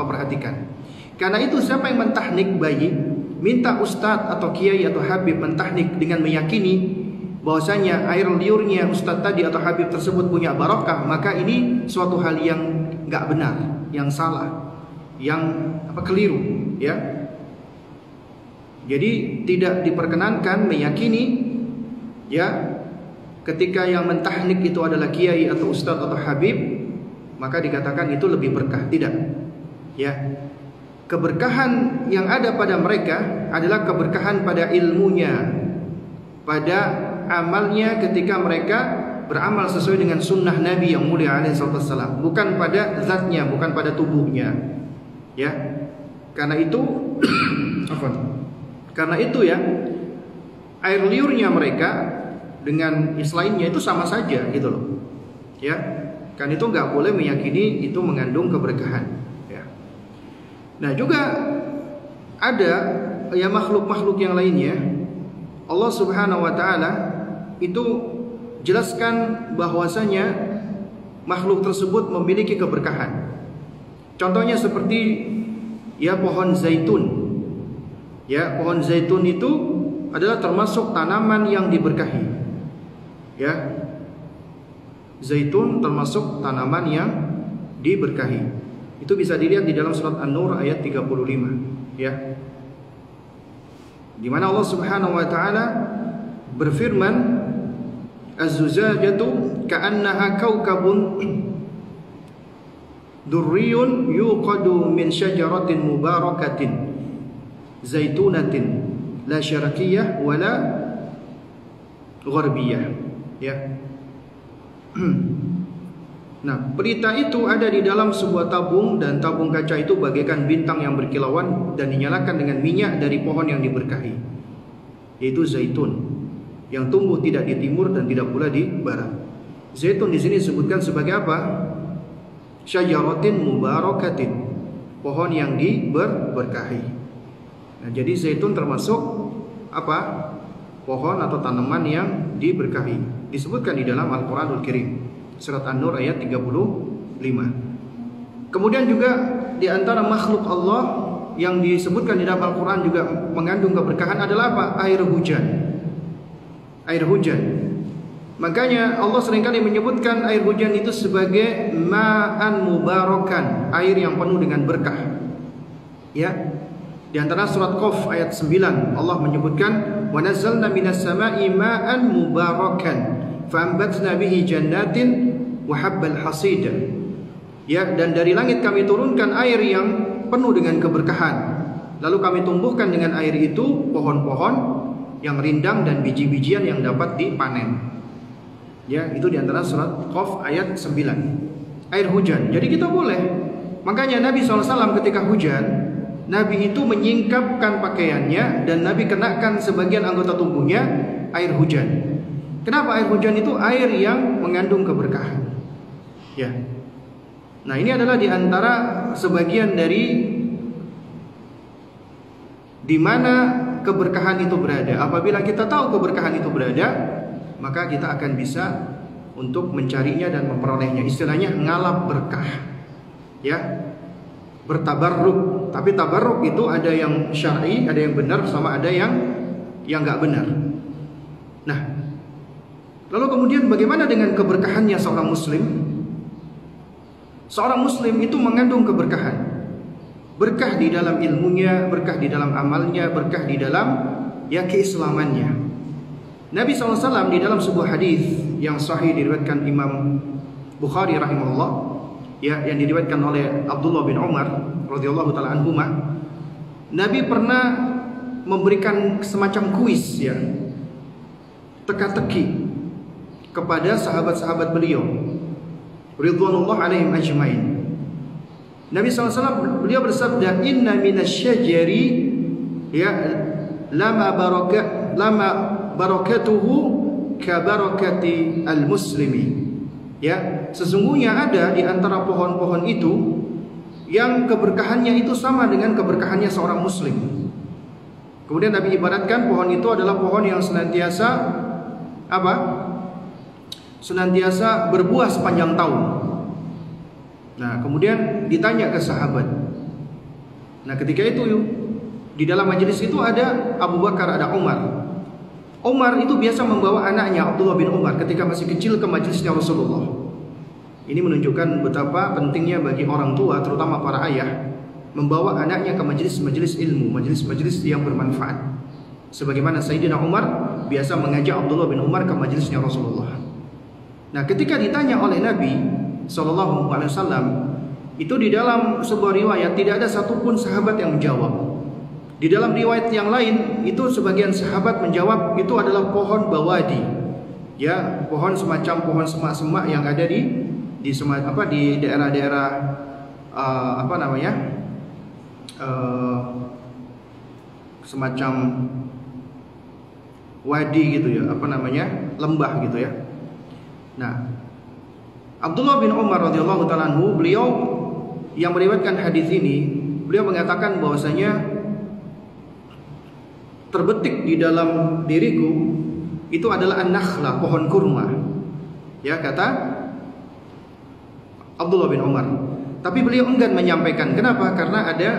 perhatikan. Karena itu siapa yang mentahnik bayi, minta ustadz atau kiai atau habib mentahnik dengan meyakini bahwasanya air liurnya ustadz tadi atau habib tersebut punya barokah, maka ini suatu hal yang enggak benar, yang salah, yang keliru, ya. Jadi tidak diperkenankan meyakini ketika yang mentahnik itu adalah kiai atau ustadz atau habib, maka dikatakan itu lebih berkah. Tidak. Ya. Keberkahan yang ada pada mereka adalah keberkahan pada ilmunya, pada amalnya ketika mereka beramal sesuai dengan sunnah Nabi yang mulia alaihi wasallam, bukan pada zatnya, bukan pada tubuhnya. Ya. Karena itu air liurnya mereka dengan lainnya itu sama saja gitu loh. Ya. Kan itu enggak boleh meyakini itu mengandung keberkahan, ya. Nah, juga ada makhluk-makhluk yang lainnya. Allah Subhanahu wa taala itu jelaskan bahwasanya makhluk tersebut memiliki keberkahan. Contohnya seperti pohon zaitun. Ya, pohon zaitun itu adalah termasuk tanaman yang diberkahi. Ya. Zaitun termasuk tanaman yang diberkahi. Itu bisa dilihat di dalam surat An-Nur ayat 35, ya. Di mana Allah Subhanahu wa taala berfirman, "Az-zujajatu ka'annaha kaukabun durriyun yuqadu min syajaratin mubarakatin zaitunatin la syarqiyah wala gharbiyah." Ya. Nah, pelita itu ada di dalam sebuah tabung, dan tabung kaca itu bagaikan bintang yang berkilauan dan dinyalakan dengan minyak dari pohon yang diberkahi, yaitu zaitun, yang tumbuh tidak di timur dan tidak pula di barat. Zaitun di sini disebutkan sebagai apa? Syajaratin mubarakatin, pohon yang diberkahi. Nah, jadi zaitun termasuk apa? Pohon atau tanaman yang diberkahi. Disebutkan di dalam Al-Qur'anul Karim, surat An-Nur ayat 35. Kemudian juga di antara makhluk Allah yang disebutkan di dalam Al-Qur'an juga mengandung keberkahan adalah apa? Air hujan. Air hujan. Makanya Allah seringkali menyebutkan air hujan itu sebagai ma'an mubarakan, air yang penuh dengan berkah. Ya. Di antara surat Qaf ayat 9 Allah menyebutkan, "Wa nazzalna minas sama'i ma'an mubarakan fa'ambatna bihi jannatin wa habbal hasid." Ya, dan dari langit kami turunkan air yang penuh dengan keberkahan. Lalu kami tumbuhkan dengan air itu pohon-pohon yang rindang dan biji-bijian yang dapat dipanen. Ya, itu di antara surat Qaf ayat 9. Air hujan. Jadi kita boleh. Makanya Nabi SAW ketika hujan, Nabi itu menyingkapkan pakaiannya dan Nabi kenakan sebagian anggota tubuhnya air hujan. Kenapa air hujan itu air yang mengandung keberkahan? Ya. Nah, ini adalah di antara sebagian dari di mana keberkahan itu berada. Apabila kita tahu keberkahan itu berada, maka kita akan bisa untuk mencarinya dan memperolehnya. Istilahnya ngalap berkah. Ya. Bertabarruk. Tapi tabarruk itu ada yang syar'i, ada yang benar, sama ada yang enggak benar. Nah, lalu kemudian bagaimana dengan keberkahannya seorang muslim? Seorang muslim itu mengandung keberkahan. Berkah di dalam ilmunya, berkah di dalam amalnya, berkah di dalam keislamannya. Nabi SAW di dalam sebuah hadis yang sahih diriwayatkan Imam Bukhari rahimahullah, yang diriwayatkan oleh Abdullah bin Umar radhiyallahu taala anhuma, Nabi pernah memberikan semacam kuis, teka-teki kepada sahabat-sahabat beliau ridwanullah alaihim ajmain. Nabi SAW beliau bersabda, "Inna minasyajari lama barakatuhu ka barakati al-muslimi." Ya, sesungguhnya ada di antara pohon-pohon itu yang keberkahannya itu sama dengan keberkahannya seorang muslim. Kemudian Nabi ibaratkan pohon itu adalah pohon yang senantiasa apa? Senantiasa berbuah sepanjang tahun. Nah, kemudian ditanya ke sahabat. Nah, ketika itu di dalam majelis itu ada Abu Bakar, ada Umar. Umar itu biasa membawa anaknya Abdullah bin Umar ketika masih kecil ke majelisnya Rasulullah. Ini menunjukkan betapa pentingnya bagi orang tua, terutama para ayah, membawa anaknya ke majelis-majelis ilmu, majelis-majelis yang bermanfaat. Sebagaimana Sayyidina Umar biasa mengajak Abdullah bin Umar ke majelisnya Rasulullah. Nah, ketika ditanya oleh Nabi SAW, itu di dalam sebuah riwayat tidak ada satupun sahabat yang menjawab. Di dalam riwayat yang lain itu sebagian sahabat menjawab itu adalah pohon bawadi. Ya, pohon semacam pohon semak-semak yang ada di daerah-daerah semacam wadi gitu ya, lembah gitu ya. Nah, Abdullah bin Umar radhiyallahu taala anhu, beliau yang meriwayatkan hadis ini, beliau mengatakan bahwasanya terbetik di dalam diriku itu adalah an-nakhla, pohon kurma. Ya, kata Abdullah bin Umar. Tapi beliau enggan menyampaikan. Kenapa? Karena ada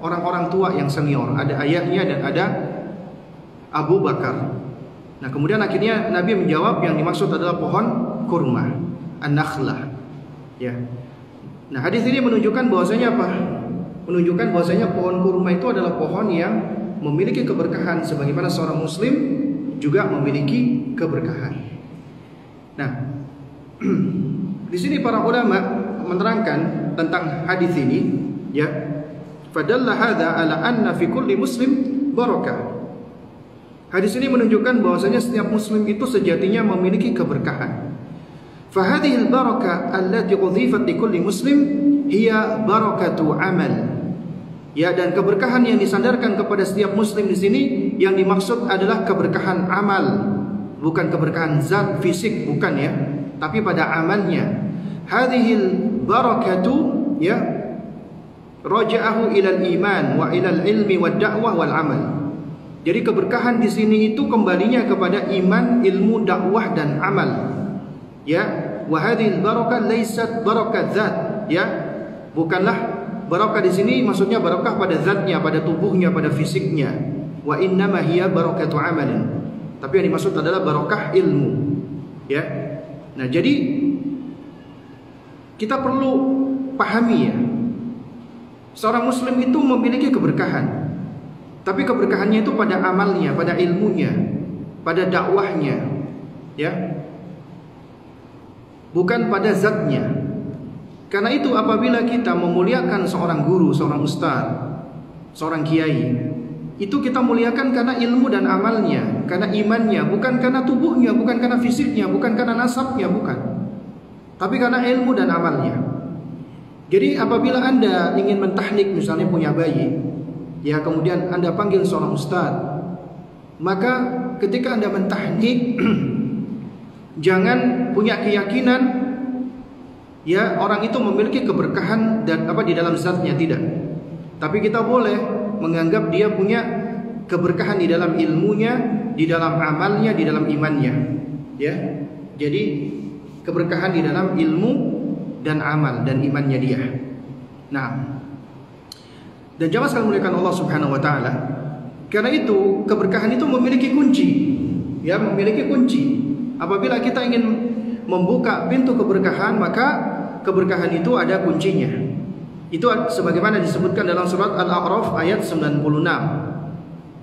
orang-orang tua yang senior, ada ayahnya dan ada Abu Bakar. Nah, kemudian akhirnya Nabi menjawab yang dimaksud adalah pohon kurma. an-nakhlah. Ya. Nah, hadis ini menunjukkan bahwasanya apa? Menunjukkan bahwasanya pohon kurma itu adalah pohon yang memiliki keberkahan sebagaimana seorang muslim juga memiliki keberkahan. Nah, di sini para ulama menerangkan tentang hadis ini, ya. Fadalla hadza ala anna fi kulli muslim barakah. Hadis ini menunjukkan bahwasanya setiap muslim itu sejatinya memiliki keberkahan. Fahadhil barakah allati udhifat li kulli muslim hiya barakatu amal. Ya, dan keberkahan yang disandarkan kepada setiap muslim di sini yang dimaksud adalah keberkahan amal, bukan keberkahan zat fisik, bukan ya, tapi pada amalnya. Hadhil barakatu ya raja'ahu ilal iman wa ilal ilmi wad da'wah wal amal. Jadi keberkahan di sini itu kembalinya kepada iman, ilmu, dakwah dan amal. Ya, wa hadhil barakah laysat barakat zat, ya. Bukanlah barakah di sini maksudnya barakah pada zatnya, pada tubuhnya, pada fisiknya. Wa innama hiya barakatu amalin. Tapi yang dimaksud adalah barakah ilmu. Ya. Nah, jadi kita perlu pahami ya. Seorang muslim itu memiliki keberkahan. Tapi keberkahannya itu pada amalnya, pada ilmunya, pada dakwahnya. Ya. Bukan pada zatnya. Karena itu apabila kita memuliakan seorang guru, seorang ustaz, seorang kiai, itu kita muliakan karena ilmu dan amalnya, karena imannya, bukan karena tubuhnya, bukan karena fisiknya, bukan karena nasabnya, bukan. Tapi karena ilmu dan amalnya. Jadi apabila Anda ingin mentahnik misalnya punya bayi, ya kemudian Anda panggil seorang ustaz, maka ketika Anda mentahnik jangan punya keyakinan ya orang itu memiliki keberkahan dan apa di dalam zatnya, tidak. Tapi kita boleh menganggap dia punya keberkahan di dalam ilmunya, di dalam amalnya, di dalam imannya. Ya. Jadi keberkahan di dalam ilmu dan amal dan imannya dia. Nah, dan jamaah sekalian muliakan Allah Subhanahu wa taala. Karena itu keberkahan itu memiliki kunci. Ya, memiliki kunci. Apabila kita ingin membuka pintu keberkahan, maka keberkahan itu ada kuncinya. Itu sebagaimana disebutkan dalam surat Al-A'raf ayat 96.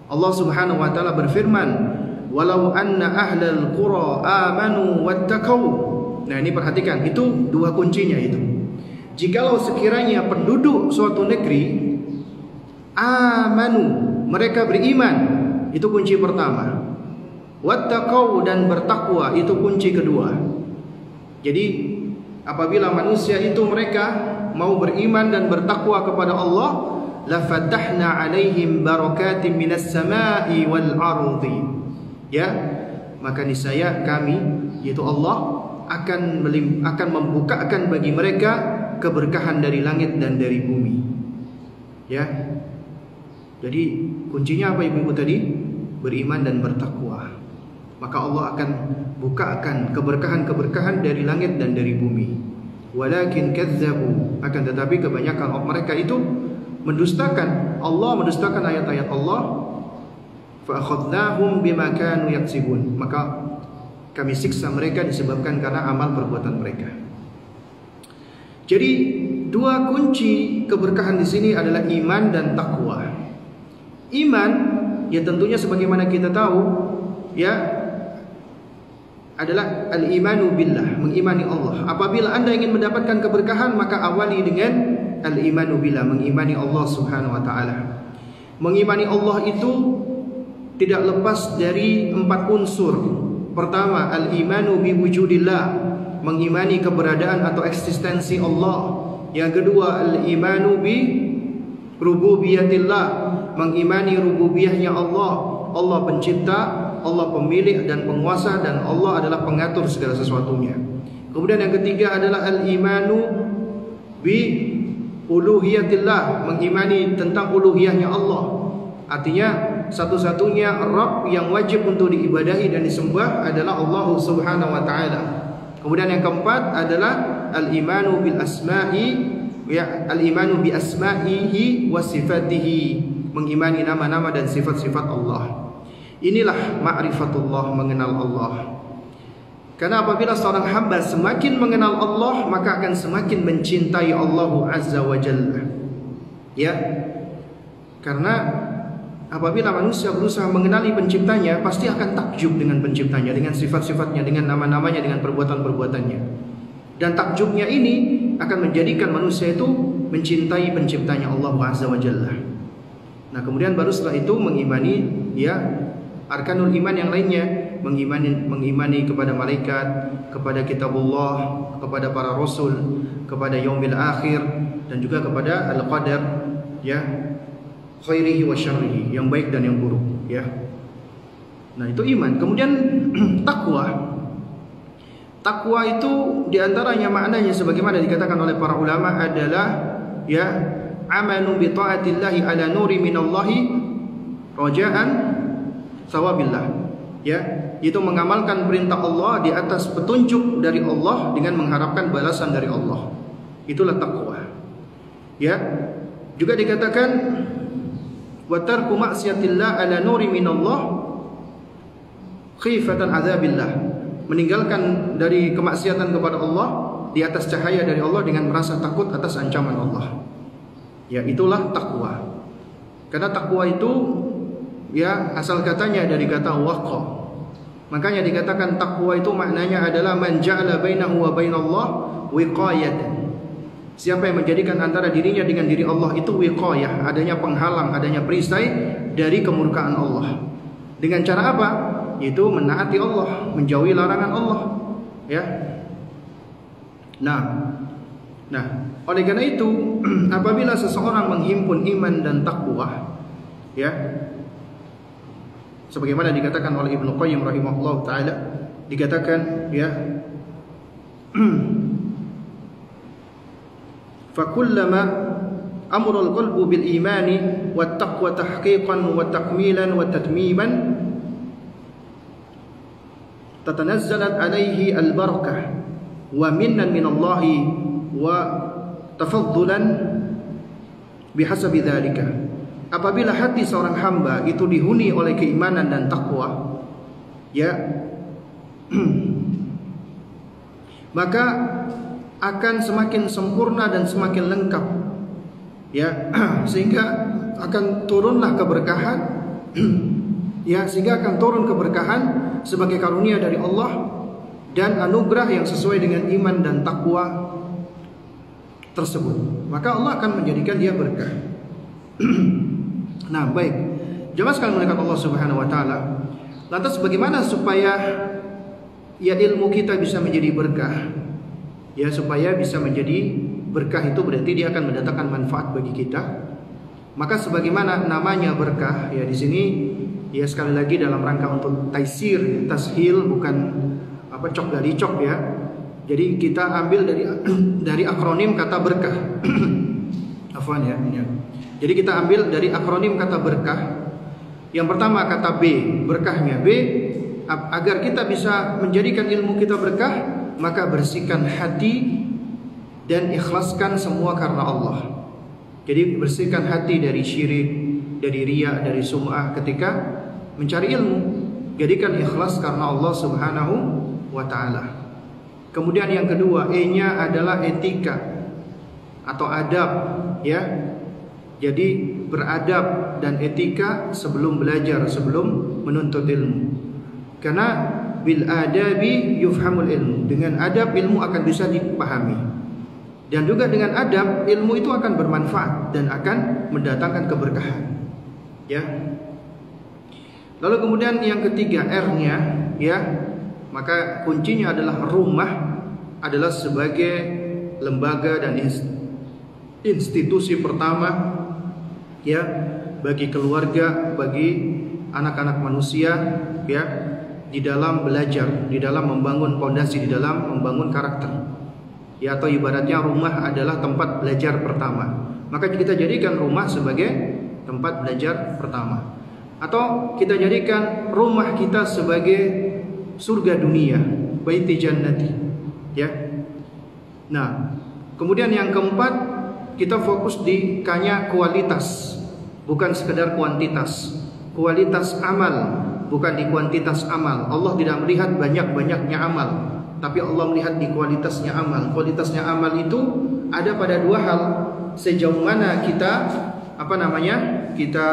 Allah Subhanahu wa taala berfirman, "Walau anna ahlal qura amanu wattaqau." Nah, ini perhatikan, itu dua kuncinya itu. Jikalau sekiranya penduduk suatu negeri amanu, mereka beriman, itu kunci pertama. Wattaqau, dan bertakwa, itu kunci kedua. Jadi apabila manusia itu mereka mau beriman dan bertakwa kepada Allah, la fatahna alaihim barakatim minas sama'i wal ardi. Ya, maka niscaya kami, yaitu Allah, akan membukakan bagi mereka keberkahan dari langit dan dari bumi. Ya. Jadi kuncinya apa ibu-ibu tadi? Beriman dan bertakwa. Maka Allah akan bukakan keberkahan-keberkahan dari langit dan dari bumi. Walakin kadzabu, akan tetapi kebanyakan mereka itu mendustakan Allah, mendustakan ayat-ayat Allah. Fa akhadnahum bima kanu yaksibun, maka kami siksa mereka disebabkan karena amal perbuatan mereka. Jadi dua kunci keberkahan di sini adalah iman dan takwa. Iman, ya tentunya sebagaimana kita tahu, ya adalah al-imanu billah, mengimani Allah. Apabila Anda ingin mendapatkan keberkahan, maka awali dengan al-imanu billah, mengimani Allah Subhanahu wa taala. Mengimani Allah itu tidak lepas dari 4 unsur. Pertama, al-imanu bi wujudillah, mengimani keberadaan atau eksistensi Allah. Yang kedua, al-imanu bi rububiyatillah, mengimani rububiyahnya Allah. Allah pencipta, Allah pemilik dan penguasa, dan Allah adalah pengatur segala sesuatunya. Kemudian yang ketiga adalah al-imanu bi uluhiyatillah, mengimani tentang uluhiyahnya Allah. Artinya satu-satunya Rabb yang wajib untuk diibadahi dan disembah adalah Allah Subhanahu wa taala. Kemudian yang keempat adalah al-imanu bil asma'i, ya, al-imanu bi asma'ihi wa sifatihi, mengimani nama-nama dan sifat-sifat Allah. Inilah ma'rifatullah, mengenal Allah. Karena apabila seorang hamba semakin mengenal Allah, maka akan semakin mencintai Allah Azza wa Jalla. Ya. Karena apabila manusia berusaha mengenali penciptanya, pasti akan takjub dengan penciptanya, dengan sifat-sifatnya, dengan nama-namanya, dengan perbuatan-perbuatannya. Dan takjubnya ini akan menjadikan manusia itu mencintai penciptanya Allah Azza wa Jalla. Nah, kemudian baru setelah itu mengimani ya arkanul iman yang lainnya, mengimani kepada malaikat, kepada kitabullah, kepada para rasul, kepada yaumil akhir, dan juga kepada al-qadar, ya, khairihi wa syarrihi, yang baik dan yang buruk, ya. Nah, itu iman. Kemudian takwa. Takwa itu diantaranya maknanya sebagaimana dikatakan oleh para ulama adalah ya amalu bi taatillahi ala nuri minallahi rajaan thawabillah, ya, itu mengamalkan perintah Allah di atas petunjuk dari Allah dengan mengharapkan balasan dari Allah. Itulah takwa. Ya, juga dikatakan wa tarku ma'siyatillah ala nuri minallah khifatan adzabillah, meninggalkan dari kemaksiatan kepada Allah di atas cahaya dari Allah dengan merasa takut atas ancaman Allah. Ya, itulah takwa. Karena takwa itu ya asal katanya dari kata waqa. Makanya dikatakan takwa itu maknanya adalah man ja'ala bainahu wa bainallah wiqayatan. Siapa yang menjadikan antara dirinya dengan diri Allah itu wiqayah, adanya penghalang, adanya perisai dari kemurkaan Allah. Dengan cara apa? Yaitu menaati Allah, menjauhi larangan Allah, ya. Nah, oleh karena itu apabila seseorang menghimpun iman dan takwa, ya, sebagaimana dikatakan oleh Ibnu Qayyim rahimahullah taala, dikatakan ya fakullama amra al-qalbu bil imani wat taqwa tahqiqan wa takmilan wa tatmiman tatanazzalat alaihi al-barakah wa minnan min Allah wa tafaddulan bihasabi dzalika. Apabila hati seorang hamba itu dihuni oleh keimanan dan takwa, ya, maka akan semakin sempurna dan semakin lengkap, ya, sehingga akan turunlah keberkahan, ya, sehingga akan turun keberkahan sebagai karunia dari Allah dan anugerah yang sesuai dengan iman dan takwa tersebut. Maka Allah akan menjadikan dia berkah. Nah, baik, jemaah sekalian melihat Allah Subhanahu wa taala. Lantas bagaimana supaya ya ilmu kita bisa menjadi berkah? Ya, supaya bisa menjadi berkah itu berarti dia akan mendatangkan manfaat bagi kita. Maka sebagaimana namanya berkah, ya di sini ya sekali lagi dalam rangka untuk taisir, tashil, bukan apa cok dari cok, ya. Jadi kita ambil dari akronim kata berkah. Afwan, ya. Jadi kita ambil dari akronim kata berkah. Yang pertama kata B, berkahnya B, agar kita bisa menjadikan ilmu kita berkah, maka bersihkan hati dan ikhlaskan semua karena Allah. Jadi bersihkan hati dari syirik, dari riya, dari sum'ah ketika mencari ilmu. Jadikan ikhlas karena Allah Subhanahu wa ta'ala. Kemudian yang kedua, E-nya adalah etika atau adab, ya. Jadi beradab dan etika sebelum belajar, sebelum menuntut ilmu. Karena bil adabi yufhamul ilmu. Dengan adab ilmu akan bisa dipahami. Dan juga dengan adab ilmu itu akan bermanfaat dan akan mendatangkan keberkahan. Ya. Lalu kemudian yang ketiga, R-nya, ya. Maka kuncinya adalah rumah adalah sebagai lembaga dan institusi pertama, ya, bagi keluarga, bagi anak-anak manusia, ya, di dalam belajar, di dalam membangun fondasi, di dalam membangun karakter, ya, atau ibaratnya rumah adalah tempat belajar pertama. Maka kita jadikan rumah sebagai tempat belajar pertama, atau kita jadikan rumah kita sebagai surga dunia, baiti jannati, ya. Nah, kemudian yang keempat, kita fokus di K-nya kualitas, bukan sekedar kuantitas. Kualitas amal bukan di kuantitas amal. Allah tidak melihat banyak-banyaknya amal, tapi Allah melihat di kualitasnya amal. Kualitasnya amal itu ada pada dua hal. Sejauh mana kita kita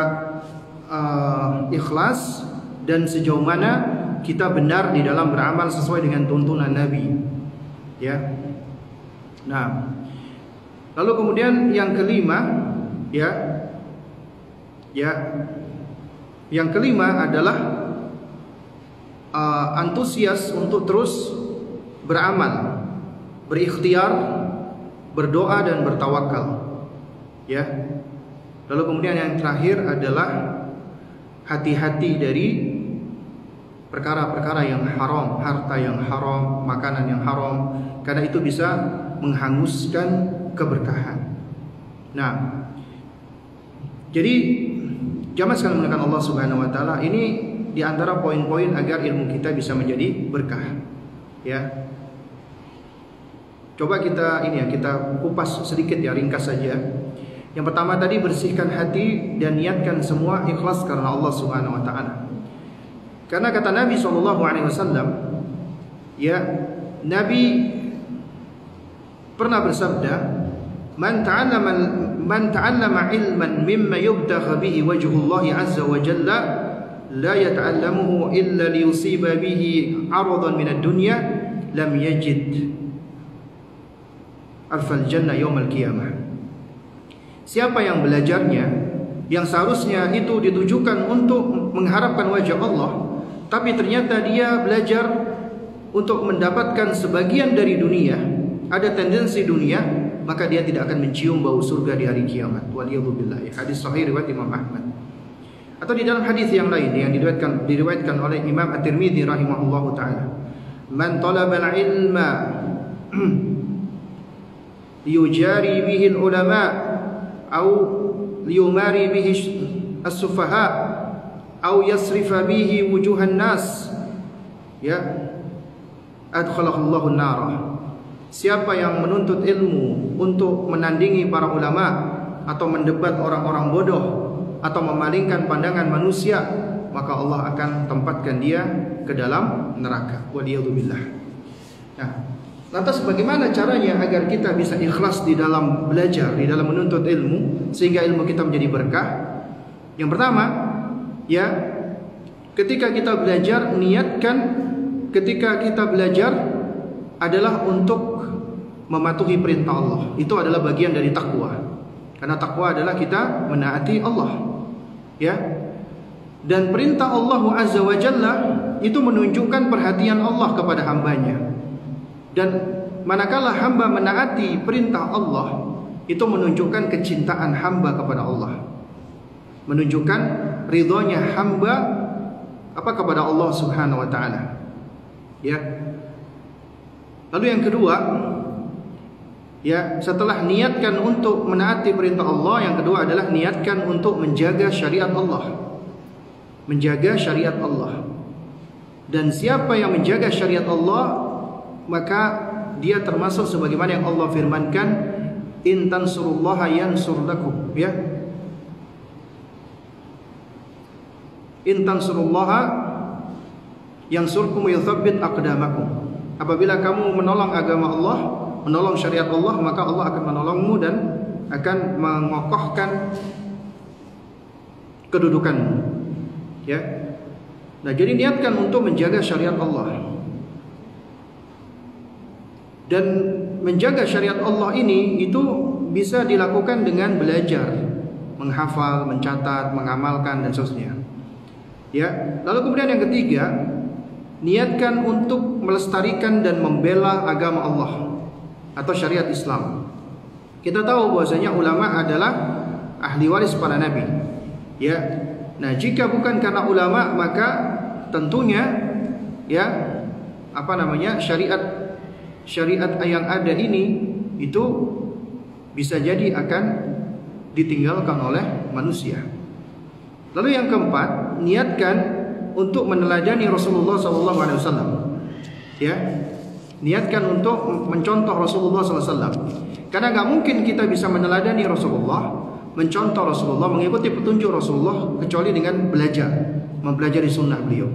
ikhlas, dan sejauh mana kita benar di dalam beramal sesuai dengan tuntunan Nabi. Ya. Nah, lalu kemudian yang kelima, yang kelima adalah antusias untuk terus beramal, berikhtiar, berdoa dan bertawakal. Ya. Lalu kemudian yang terakhir adalah hati-hati dari perkara-perkara yang haram, harta yang haram, makanan yang haram, karena itu bisa menghanguskan keberkahan. Nah, jadi jamaah sekalian menggunakan Allah Subhanahu wa taala, ini di antara poin-poin agar ilmu kita bisa menjadi berkah. Ya. Coba kita kita kupas sedikit ya, ringkas saja. Yang pertama tadi, bersihkan hati dan niatkan semua ikhlas karena Allah Subhanahu wa taala. Karena kata Nabi SAW, ya, Nabi pernah bersabda, man ta'allama ilman mimma yubtagha bihi wajhullah azza wa jalla la yata'allamuhu illa liyusiba bihi 'aradan min ad-dunya lam yajid arfal jannah yaumal qiyamah. Siapa yang belajarnya yang seharusnya itu ditujukan untuk mengharapkan wajah Allah, tapi ternyata dia belajar untuk mendapatkan sebagian dari dunia, ada tendensi dunia, maka dia tidak akan mencium bau surga di hari kiamat. Waliyadzubillah. Hadis sahih riwayat Imam Ahmad. Atau di dalam hadis yang lain yang diriwayatkan oleh Imam At-Tirmidzi rahimahullahu taala, man talaba al-ilma liyujari bihi al-ulama أو ليماري به السفهاء أو يصرف به وجوه الناس ya adkhalahu Allahu an-nar. Siapa yang menuntut ilmu untuk menandingi para ulama atau mendebat orang-orang bodoh atau memalingkan pandangan manusia, maka Allah akan tempatkan dia ke dalam neraka. Waliyadzubillah. Nah, lantas bagaimana caranya agar kita bisa ikhlas di dalam belajar, di dalam menuntut ilmu, sehingga ilmu kita menjadi berkah? Yang pertama, ya, ketika kita belajar, niatkan ketika kita belajar adalah untuk mematuhi perintah Allah. Itu adalah bagian dari takwa. Karena takwa adalah kita menaati Allah. Ya. Dan perintah Allah Azza wa Jalla itu menunjukkan perhatian Allah kepada hambanya. Dan manakala hamba menaati perintah Allah, itu menunjukkan kecintaan hamba kepada Allah, menunjukkan ridhonya hamba kepada Allah Subhanahu wa taala. Ya. Lalu yang kedua, ya, setelah niatkan untuk menaati perintah Allah, yang kedua adalah niatkan untuk menjaga syariat Allah. Menjaga syariat Allah. Dan siapa yang menjaga syariat Allah, maka dia termasuk sebagaimana yang Allah firmankan, in tansurullaha yansur lakum, ya. In tansurullaha yansurkum wa yuthabbit aqdamakum. Apabila kamu menolong agama Allah, menolong syariat Allah, maka Allah akan menolongmu dan akan mengokohkan kedudukanmu. Ya. Nah, jadi niatkan untuk menjaga syariat Allah. Dan menjaga syariat Allah ini itu bisa dilakukan dengan belajar, menghafal, mencatat, mengamalkan dan seterusnya. Ya, lalu kemudian yang ketiga, niatkan untuk melestarikan dan membela agama Allah atau syariat Islam. Kita tahu bahwasanya ulama adalah ahli waris para nabi. Ya. Nah, jika bukan karena ulama, maka tentunya ya syariat yang ada ini itu bisa jadi akan ditinggalkan oleh manusia. Lalu yang keempat, niatkan untuk meneladani Rasulullah SAW. Ya, niatkan untuk mencontoh Rasulullah SAW. Karena nggak mungkin kita bisa meneladani Rasulullah, mencontoh Rasulullah, mengikuti petunjuk Rasulullah kecuali dengan belajar. mempelajari sunnah beliau.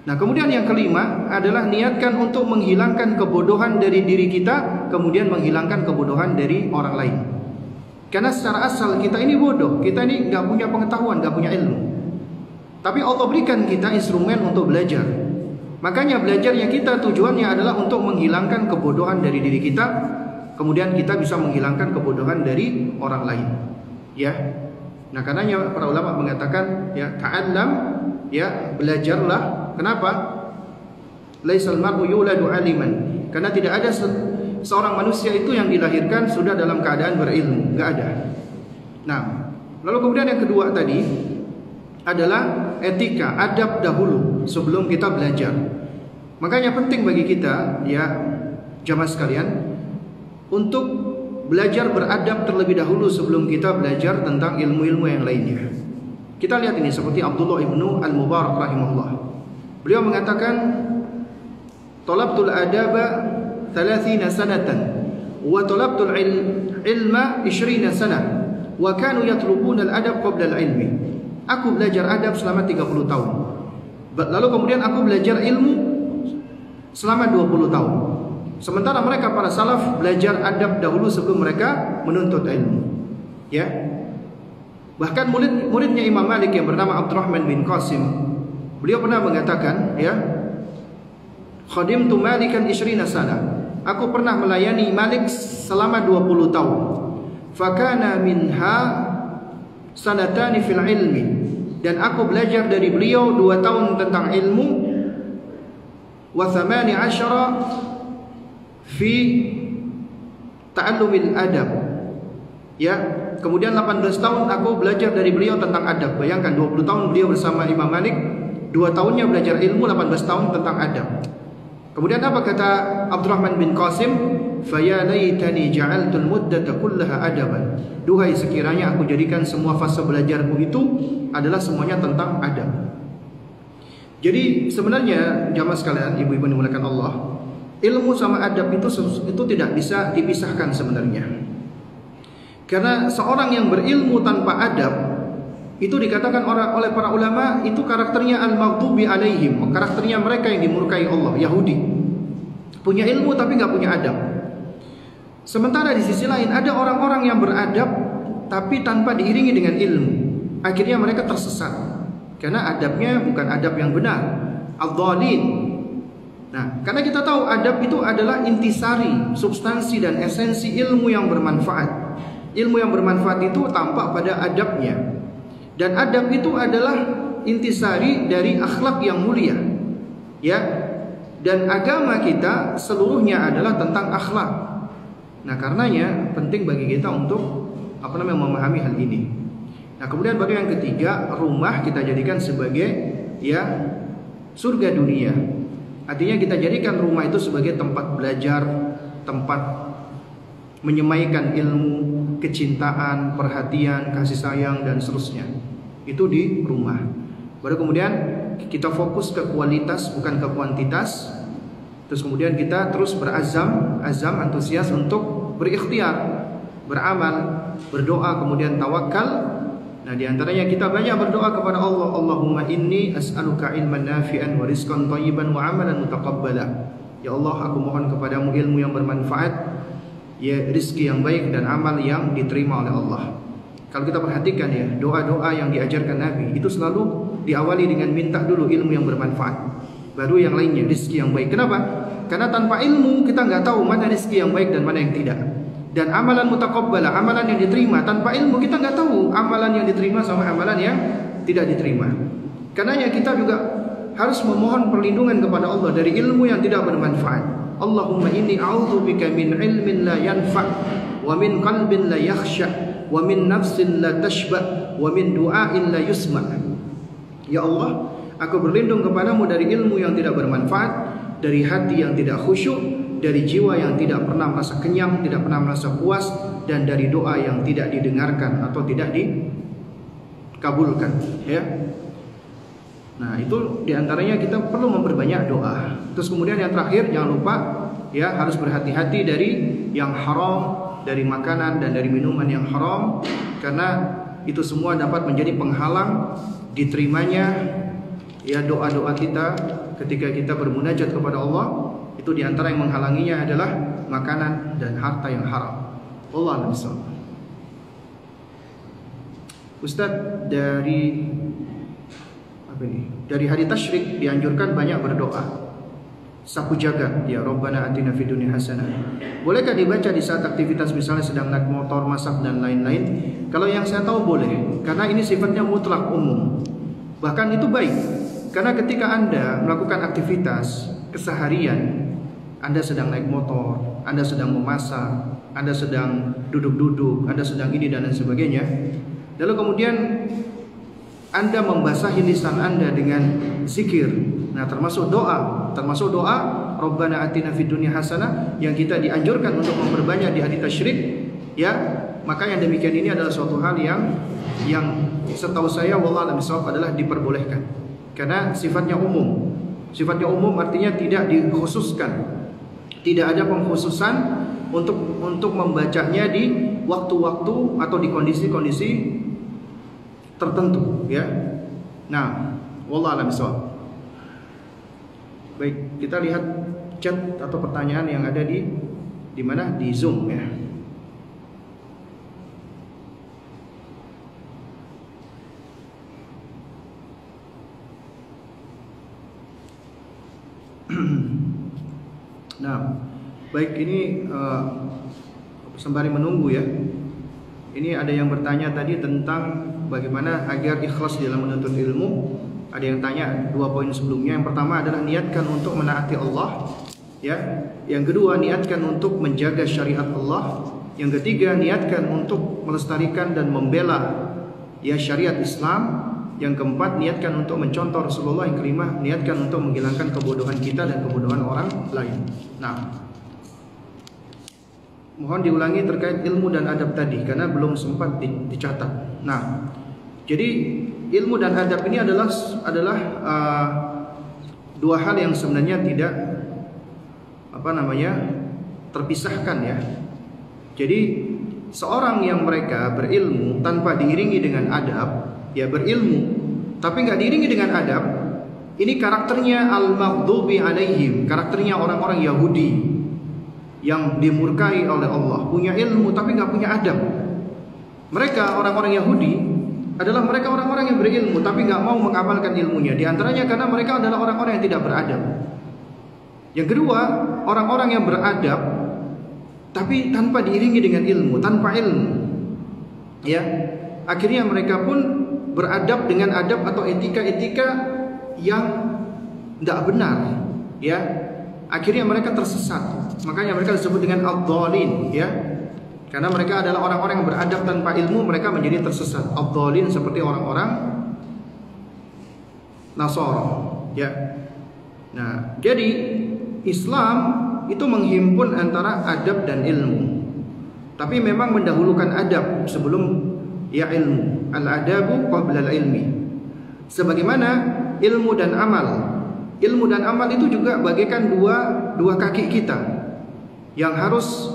Nah, kemudian yang kelima adalah niatkan untuk menghilangkan kebodohan dari diri kita, kemudian menghilangkan kebodohan dari orang lain. Karena secara asal kita ini bodoh, kita ini nggak punya pengetahuan, nggak punya ilmu. Tapi Allah berikan kita instrumen untuk belajar. Makanya belajarnya kita tujuannya adalah untuk menghilangkan kebodohan dari diri kita, kemudian kita bisa menghilangkan kebodohan dari orang lain. Ya. Nah, karenanya para ulama mengatakan ya ta'allam, ya belajarlah. Kenapa? Laisal mar'u yuladu aliman. Karena tidak ada seorang manusia itu yang dilahirkan sudah dalam keadaan berilmu, enggak ada. Nah, lalu kemudian yang kedua tadi adalah etika, adab dahulu sebelum kita belajar. Makanya penting bagi kita ya jamaah sekalian untuk belajar beradab terlebih dahulu sebelum kita belajar tentang ilmu-ilmu yang lainnya. Kita lihat ini seperti Abdullah ibnu Al-Mubarak rahimahullah. Beliau mengatakan talabtul adaba 30 sanatan wa talabtul ilma 20 sanah wa kanu yatlubuna al-adab qabla al-ilmi. Aku belajar adab selama 30 tahun. Lalu kemudian aku belajar ilmu selama 20 tahun. Sementara mereka para salaf belajar adab dahulu sebelum mereka menuntut ilmu. Ya. Bahkan muridnya Imam Malik yang bernama Abdurrahman bin Qasim, beliau pernah mengatakan, ya, khadimtu Malikan 20 sana. Aku pernah melayani Malik selama 20 tahun. Fakana minha sanatani fil ilmi. Dan aku belajar dari beliau 2 tahun tentang ilmu. Wa 18 fi ta'allumil adab. Ya, kemudian 18 tahun aku belajar dari beliau tentang adab. Bayangkan 20 tahun beliau bersama Imam Malik, 2 tahunnya belajar ilmu, 18 tahun tentang adab. Kemudian apa kata Abdurrahman bin Qasim? Faya laitani ja'altul muddata kullaha adaban. Duhai sekiranya aku jadikan semua fase belajarku itu adalah semuanya tentang adab. Jadi sebenarnya jamaah sekalian, ibu-ibu yang dimuliakan Allah, ilmu sama adab itu tidak bisa dipisahkan sebenarnya. Karena seorang yang berilmu tanpa adab itu dikatakan oleh para ulama itu karakternya al-maghdubi alaihim, karakternya mereka yang dimurkai Allah, Yahudi. Punya ilmu tapi nggak punya adab. Sementara di sisi lain ada orang-orang yang beradab tapi tanpa diiringi dengan ilmu. Akhirnya mereka tersesat karena adabnya bukan adab yang benar, adh-dhalin. Nah, karena kita tahu adab itu adalah intisari, substansi dan esensi ilmu yang bermanfaat. Ilmu yang bermanfaat itu tampak pada adabnya. Dan adab itu adalah intisari dari akhlak yang mulia. Ya. Dan agama kita seluruhnya adalah tentang akhlak. Nah, karenanya penting bagi kita untuk memahami hal ini. Nah, kemudian baru yang ketiga, rumah kita jadikan sebagai ya surga dunia. Artinya kita jadikan rumah itu sebagai tempat belajar, tempat menyemaikan ilmu, kecintaan, perhatian, kasih sayang dan seterusnya. Itu di rumah. Baru kemudian kita fokus ke kualitas bukan ke kuantitas. Terus kemudian kita terus berazam, antusias untuk berikhtiar, beramal, berdoa, kemudian tawakal. Nah, di antaranya kita banyak berdoa kepada Allah, Allahumma inni as'aluka ilman nafi'an wa rizqan thayyiban wa amalan mutaqabbala. Ya Allah, aku mohon kepadamu ilmu yang bermanfaat, ya rizki yang baik dan amal yang diterima oleh Allah. Kalau kita perhatikan ya, doa-doa yang diajarkan Nabi itu selalu diawali dengan minta dulu ilmu yang bermanfaat, baru yang lainnya rizki yang baik. Kenapa? Karena tanpa ilmu kita nggak tahu mana rizki yang baik dan mana yang tidak. Dan amalan mutaqabbala, amalan yang diterima, tanpa ilmu kita nggak tahu amalan yang diterima sama amalan yang tidak diterima. Karenanya kita juga harus memohon perlindungan kepada Allah dari ilmu yang tidak bermanfaat. Allahumma inni a'udzubika min ilmin la yanfa' wa min qalbin la yakhsha' wa min nafsin la tashba' wa min du'ain la yusma'. Ya Allah, aku berlindung kepadamu dari ilmu yang tidak bermanfaat, dari hati yang tidak khusyuk, dari jiwa yang tidak pernah merasa kenyang, tidak pernah merasa puas, dan dari doa yang tidak didengarkan atau tidak dikabulkan. Ya. Nah, itu diantaranya kita perlu memperbanyak doa. Terus kemudian yang terakhir, jangan lupa ya harus berhati-hati dari yang haram, dari makanan dan dari minuman yang haram, karena itu semua dapat menjadi penghalang diterimanya ya doa-doa kita ketika kita bermunajat kepada Allah. Itu diantara yang menghalanginya adalah makanan dan harta yang haram. Wallahu a'lam. Ustadz, dari hari tasyrik dianjurkan banyak berdoa. Sapu jagat, ya Rabbana atina fid dunya hasanah. Bolehkah dibaca di saat aktivitas misalnya sedang naik motor, masak dan lain-lain? Kalau yang saya tahu boleh, karena ini sifatnya mutlak umum. Bahkan itu baik, karena ketika Anda melakukan aktivitas keseharian, Anda sedang naik motor, Anda sedang memasak, Anda sedang duduk-duduk, Anda sedang ini dan lain sebagainya. Lalu kemudian Anda membasahi lisan Anda dengan zikir. Nah, termasuk doa Rabbana atina fid dunya hasanah yang kita dianjurkan untuk memperbanyak di hari tasyrik, ya. Maka yang demikian ini adalah suatu hal yang setahu saya wallahu a'lam bishawab adalah diperbolehkan. Karena sifatnya umum. Sifatnya umum artinya tidak dikhususkan. Tidak ada pengkhususan untuk membacanya di waktu-waktu atau di kondisi-kondisi tertentu, ya. Nah, wallahu a'lam bishawab. Baik, kita lihat chat atau pertanyaan yang ada di mana? Di Zoom, ya. Nah, baik, ini sembari menunggu ya. Ini ada yang bertanya tadi tentang bagaimana agar ikhlas dalam menuntut ilmu. Ada yang tanya 2 poin sebelumnya. Yang pertama adalah niatkan untuk menaati Allah, ya. Yang kedua, niatkan untuk menjaga syariat Allah. Yang ketiga, niatkan untuk melestarikan dan membela ya syariat Islam. Yang keempat, niatkan untuk mencontoh Rasulullah. Yang kelima, niatkan untuk menghilangkan kebodohan kita dan kebodohan orang lain. Nah, mohon diulangi terkait ilmu dan adab tadi karena belum sempat dicatat. Nah, jadi ilmu dan adab ini adalah dua hal yang sebenarnya tidak terpisahkan ya. Jadi seorang yang mereka berilmu tanpa diiringi dengan adab, ya berilmu tapi nggak diiringi dengan adab, ini karakternya al-maghdubi alaihim, karakternya orang-orang Yahudi yang dimurkai oleh Allah, punya ilmu tapi nggak punya adab. Mereka orang-orang Yahudi adalah mereka orang-orang yang berilmu tapi nggak mau mengamalkan ilmunya. Di antaranya karena mereka adalah orang-orang yang tidak beradab. Yang kedua, orang-orang yang beradab tapi tanpa diiringi dengan ilmu, tanpa ilmu. Ya, akhirnya mereka pun beradab dengan adab atau etika-etika yang tidak benar. Ya, akhirnya mereka tersesat. Makanya mereka disebut dengan ad-dhalin, ya. Karena mereka adalah orang-orang yang beradab tanpa ilmu, mereka menjadi tersesat. Ad-dhalin seperti orang-orang Nasara, ya. Nah, jadi Islam itu menghimpun antara adab dan ilmu. Tapi memang mendahulukan adab sebelum ya ilmu. Al-adabu qabla al-ilmi. Sebagaimana ilmu dan amal. Ilmu dan amal itu juga bagaikan dua kaki kita yang harus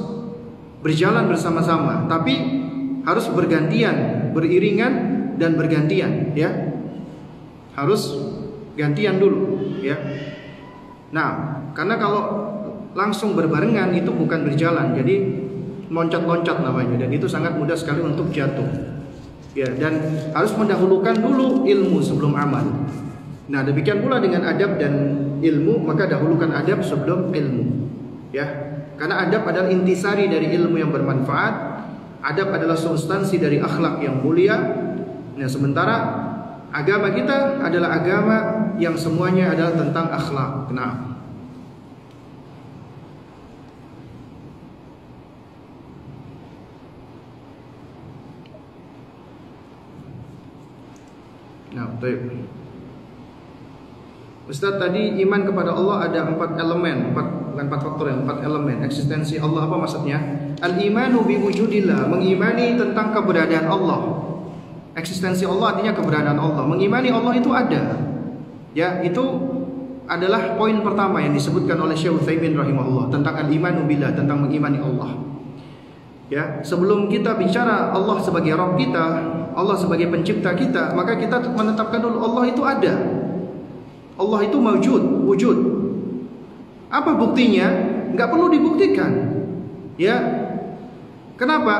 berjalan bersama-sama, tapi harus bergantian, beriringan dan bergantian, ya. Harus gantian dulu, ya. Nah, karena kalau langsung berbarengan itu bukan berjalan, jadi loncat-loncat namanya, dan itu sangat mudah sekali untuk jatuh. Ya, dan harus mendahulukan dulu ilmu sebelum amal. Nah, demikian pula dengan adab dan ilmu, maka dahulukan adab sebelum ilmu, ya. Karena adab adalah intisari dari ilmu yang bermanfaat. Adab adalah substansi dari akhlak yang mulia. Nah, sementara agama kita adalah agama yang semuanya adalah tentang akhlak. Nah, baik. Ustaz, tadi iman kepada Allah ada 4 elemen, bukan 4 faktor, 4 elemen. Eksistensi Allah, apa maksudnya? Al-imanu biwujudillah, mengimani tentang keberadaan Allah. Eksistensi Allah artinya keberadaan Allah. Mengimani Allah itu ada. Ya, itu adalah poin pertama yang disebutkan oleh Syekh Utsaimin rahimahullah tentang al-imanu billah, tentang mengimani Allah. Ya, sebelum kita bicara Allah sebagai Rabb kita, Allah sebagai pencipta kita, maka kita menetapkan dulu Allah itu ada. Allah itu wujud. Apa buktinya? Nggak perlu dibuktikan. Ya. Kenapa?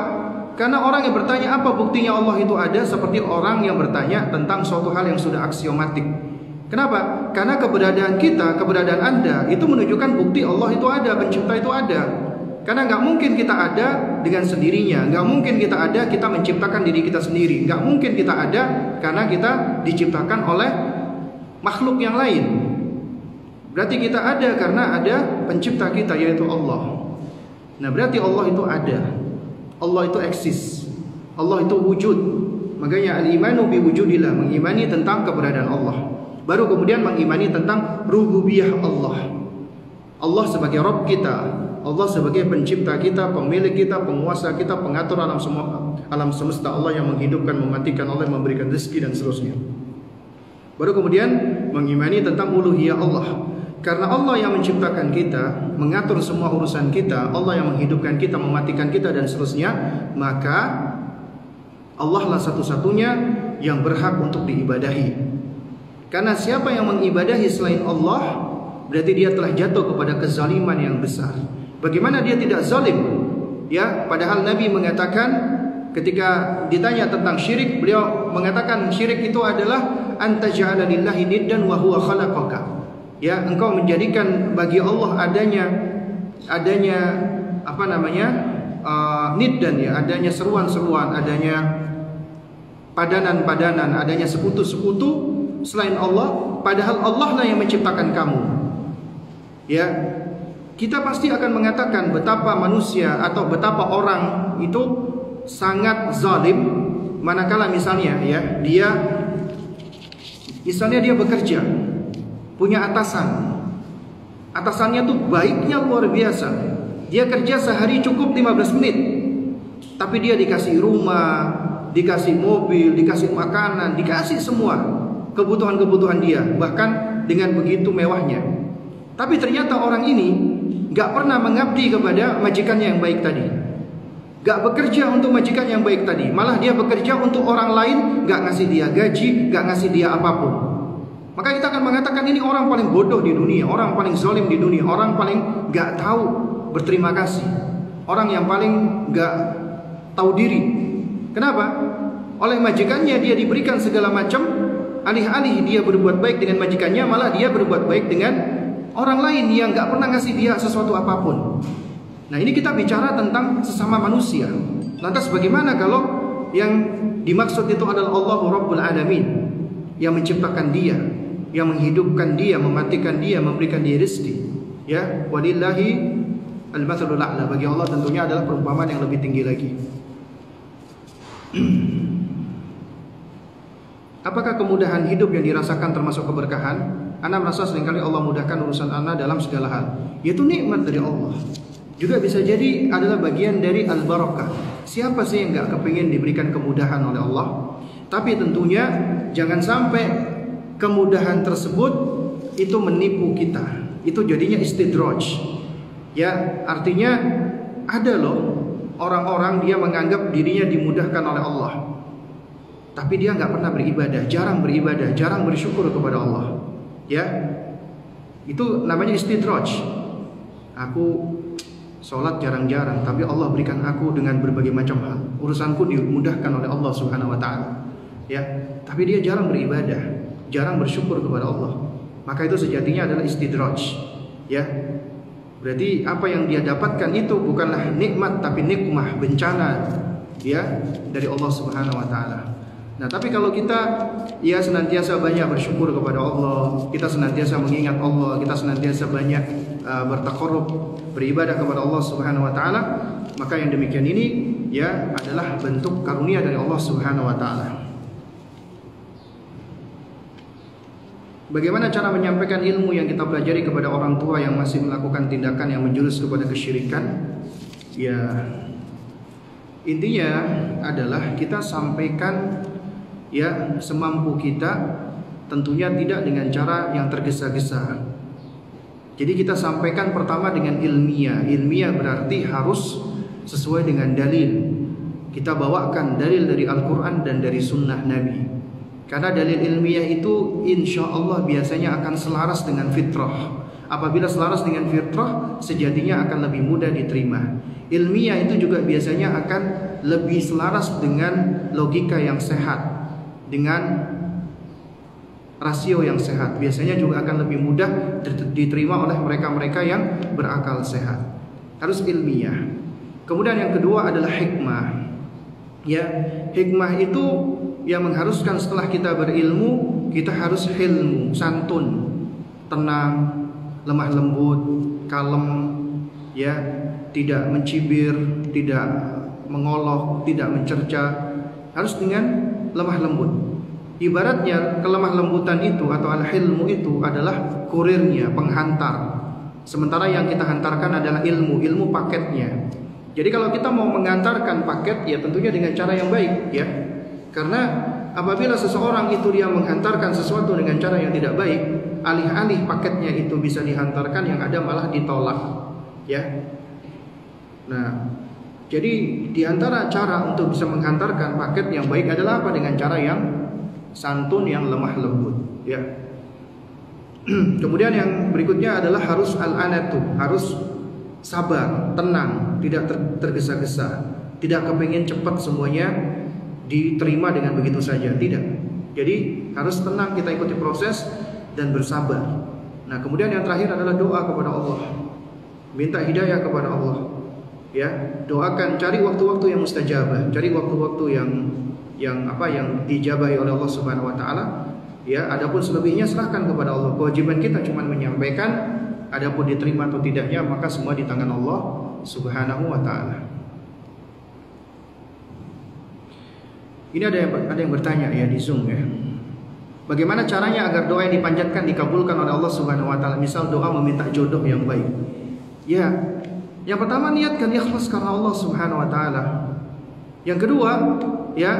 Karena orang yang bertanya apa buktinya Allah itu ada seperti orang yang bertanya tentang suatu hal yang sudah aksiomatik. Kenapa? Karena keberadaan kita, keberadaan Anda itu menunjukkan bukti Allah itu ada, pencipta itu ada. Karena nggak mungkin kita ada dengan sendirinya, nggak mungkin kita ada kita menciptakan diri kita sendiri, nggak mungkin kita ada karena kita diciptakan oleh makhluk yang lain. Berarti kita ada karena ada pencipta kita yaitu Allah. Nah berarti Allah itu ada, Allah itu eksis, Allah itu wujud. Makanya al-imanu biwujudillah, mengimani tentang keberadaan Allah. Baru kemudian mengimani tentang rububiyah Allah. Allah sebagai Rabb kita, Allah sebagai pencipta kita, pemilik kita, penguasa kita, pengatur alam semesta, Allah yang menghidupkan, mematikan, Allah yang memberikan rezeki dan seterusnya. Baru kemudian mengimani tentang uluhiyah Allah. Karena Allah yang menciptakan kita, mengatur semua urusan kita, Allah yang menghidupkan kita, mematikan kita dan seterusnya, maka Allah lah satu-satunya yang berhak untuk diibadahi. Karena siapa yang mengibadahi selain Allah, berarti dia telah jatuh kepada kezaliman yang besar. Bagaimana dia tidak zalim? Ya, padahal Nabi mengatakan ketika ditanya tentang syirik, beliau mengatakan syirik itu adalah anta ja'ala lillahi niddan wa huwa khalaqaka. Ya, engkau menjadikan bagi Allah adanya niddan, ya, adanya seruan-seruan, adanya padanan-padanan, adanya sekutu-sekutu selain Allah, padahal Allah lah yang menciptakan kamu. Ya, kita pasti akan mengatakan betapa manusia atau betapa orang itu sangat zalim manakala misalnya ya, dia bekerja, punya atasannya tuh baiknya luar biasa. Dia kerja sehari cukup 15 menit, tapi dia dikasih rumah, dikasih mobil, dikasih makanan, dikasih semua kebutuhan-kebutuhan dia, bahkan dengan begitu mewahnya. Tapi ternyata orang ini gak pernah mengabdi kepada majikannya yang baik tadi, gak bekerja untuk majikan yang baik tadi, malah dia bekerja untuk orang lain, gak ngasih dia gaji, gak ngasih dia apapun. Maka kita akan mengatakan ini orang paling bodoh di dunia, orang paling zalim di dunia, orang paling gak tahu berterima kasih, orang yang paling gak tahu diri. Kenapa? Oleh majikannya dia diberikan segala macam, alih-alih dia berbuat baik dengan majikannya, malah dia berbuat baik dengan orang lain yang gak pernah ngasih dia sesuatu apapun. Nah ini kita bicara tentang sesama manusia. Lantas bagaimana kalau yang dimaksud itu adalah Allah Rabbul Alamin, yang menciptakan dia, yang menghidupkan dia, mematikan dia, memberikan dia rezeki. Ya, walillahi al-matsalul a'la. Bagi Allah tentunya adalah perumpamaan yang lebih tinggi lagi. Apakah kemudahan hidup yang dirasakan termasuk keberkahan? Ana merasa seringkali Allah mudahkan urusan ana dalam segala hal. Itu nikmat dari Allah. Juga bisa jadi adalah bagian dari al-barakah. Siapa sih yang gak kepingin diberikan kemudahan oleh Allah? Tapi tentunya jangan sampai kemudahan tersebut itu menipu kita. Itu jadinya istidraj. Ya, artinya ada loh orang-orang dia menganggap dirinya dimudahkan oleh Allah, tapi dia nggak pernah beribadah, jarang bersyukur kepada Allah. Ya, itu namanya istidraj. Aku sholat jarang-jarang, tapi Allah berikan aku dengan berbagai macam hal. Urusanku dimudahkan oleh Allah Subhanahu Wa Taala. Ya, tapi dia jarang beribadah, jarang bersyukur kepada Allah. Maka itu sejatinya adalah istidraj. Ya, berarti apa yang dia dapatkan itu bukanlah nikmat, tapi nikmah, bencana. Ya, dari Allah Subhanahu Wa Taala. Nah, tapi kalau kita ya senantiasa banyak bersyukur kepada Allah, kita senantiasa mengingat Allah, kita senantiasa banyak bertaqarrub, beribadah kepada Allah Subhanahu Wa Taala, maka yang demikian ini ya adalah bentuk karunia dari Allah Subhanahu Wa Taala. Bagaimana cara menyampaikan ilmu yang kita pelajari kepada orang tua yang masih melakukan tindakan yang menjurus kepada kesyirikan? Ya, intinya adalah kita sampaikan ya semampu kita, tentunya tidak dengan cara yang tergesa-gesa. Jadi kita sampaikan pertama dengan ilmiah. Ilmiah berarti harus sesuai dengan dalil. kita bawakan dalil dari Al-Quran dan dari sunnah Nabi. Karena dalil ilmiah itu insya Allah biasanya akan selaras dengan fitrah. Apabila selaras dengan fitrah, sejatinya akan lebih mudah diterima. Ilmiah itu juga biasanya akan lebih selaras dengan logika yang sehat, dengan rasio yang sehat. Biasanya juga akan lebih mudah diterima oleh mereka-mereka yang berakal sehat. Harus ilmiah. Kemudian yang kedua adalah hikmah. Ya, hikmah itu yang mengharuskan setelah kita berilmu, kita harus hilmu, santun, tenang, lemah lembut, kalem, ya, tidak mencibir, tidak mengolok, tidak mencerca, harus dengan lemah lembut. Ibaratnya kelemah lembutan itu atau al-hilmu itu adalah kurirnya, penghantar. Sementara yang kita hantarkan adalah ilmu, ilmu paketnya. Jadi kalau kita mau mengantarkan paket, ya tentunya dengan cara yang baik, ya. Karena apabila seseorang itu dia menghantarkan sesuatu dengan cara yang tidak baik, alih-alih paketnya itu bisa dihantarkan, yang ada malah ditolak, ya. Nah, jadi di antara cara untuk bisa menghantarkan paket yang baik adalah apa? Dengan cara yang santun, yang lemah lembut, ya. Kemudian yang berikutnya adalah harus al-anatu, harus sabar, tenang, tidak tergesa-gesa, tidak kepingin cepat semuanya diterima dengan begitu saja, tidak. Jadi harus tenang, kita ikuti proses dan bersabar. Nah, kemudian yang terakhir adalah doa kepada Allah, minta hidayah kepada Allah, ya. Doakan, cari waktu-waktu yang mustajabah, cari waktu-waktu yang dijabahi oleh Allah Subhanahu wa taala, ya. Adapun selebihnya serahkan kepada Allah. Kewajiban kita cuma menyampaikan, adapun diterima atau tidaknya maka semua di tangan Allah Subhanahu wa taala. Ini ada yang bertanya ya di Zoom, ya. Bagaimana caranya agar doa yang dipanjatkan dikabulkan oleh Allah Subhanahu wa taala? Misal doa meminta jodoh yang baik. Ya, yang pertama niatkan ikhlas karena Allah Subhanahu wa taala. Yang kedua, ya,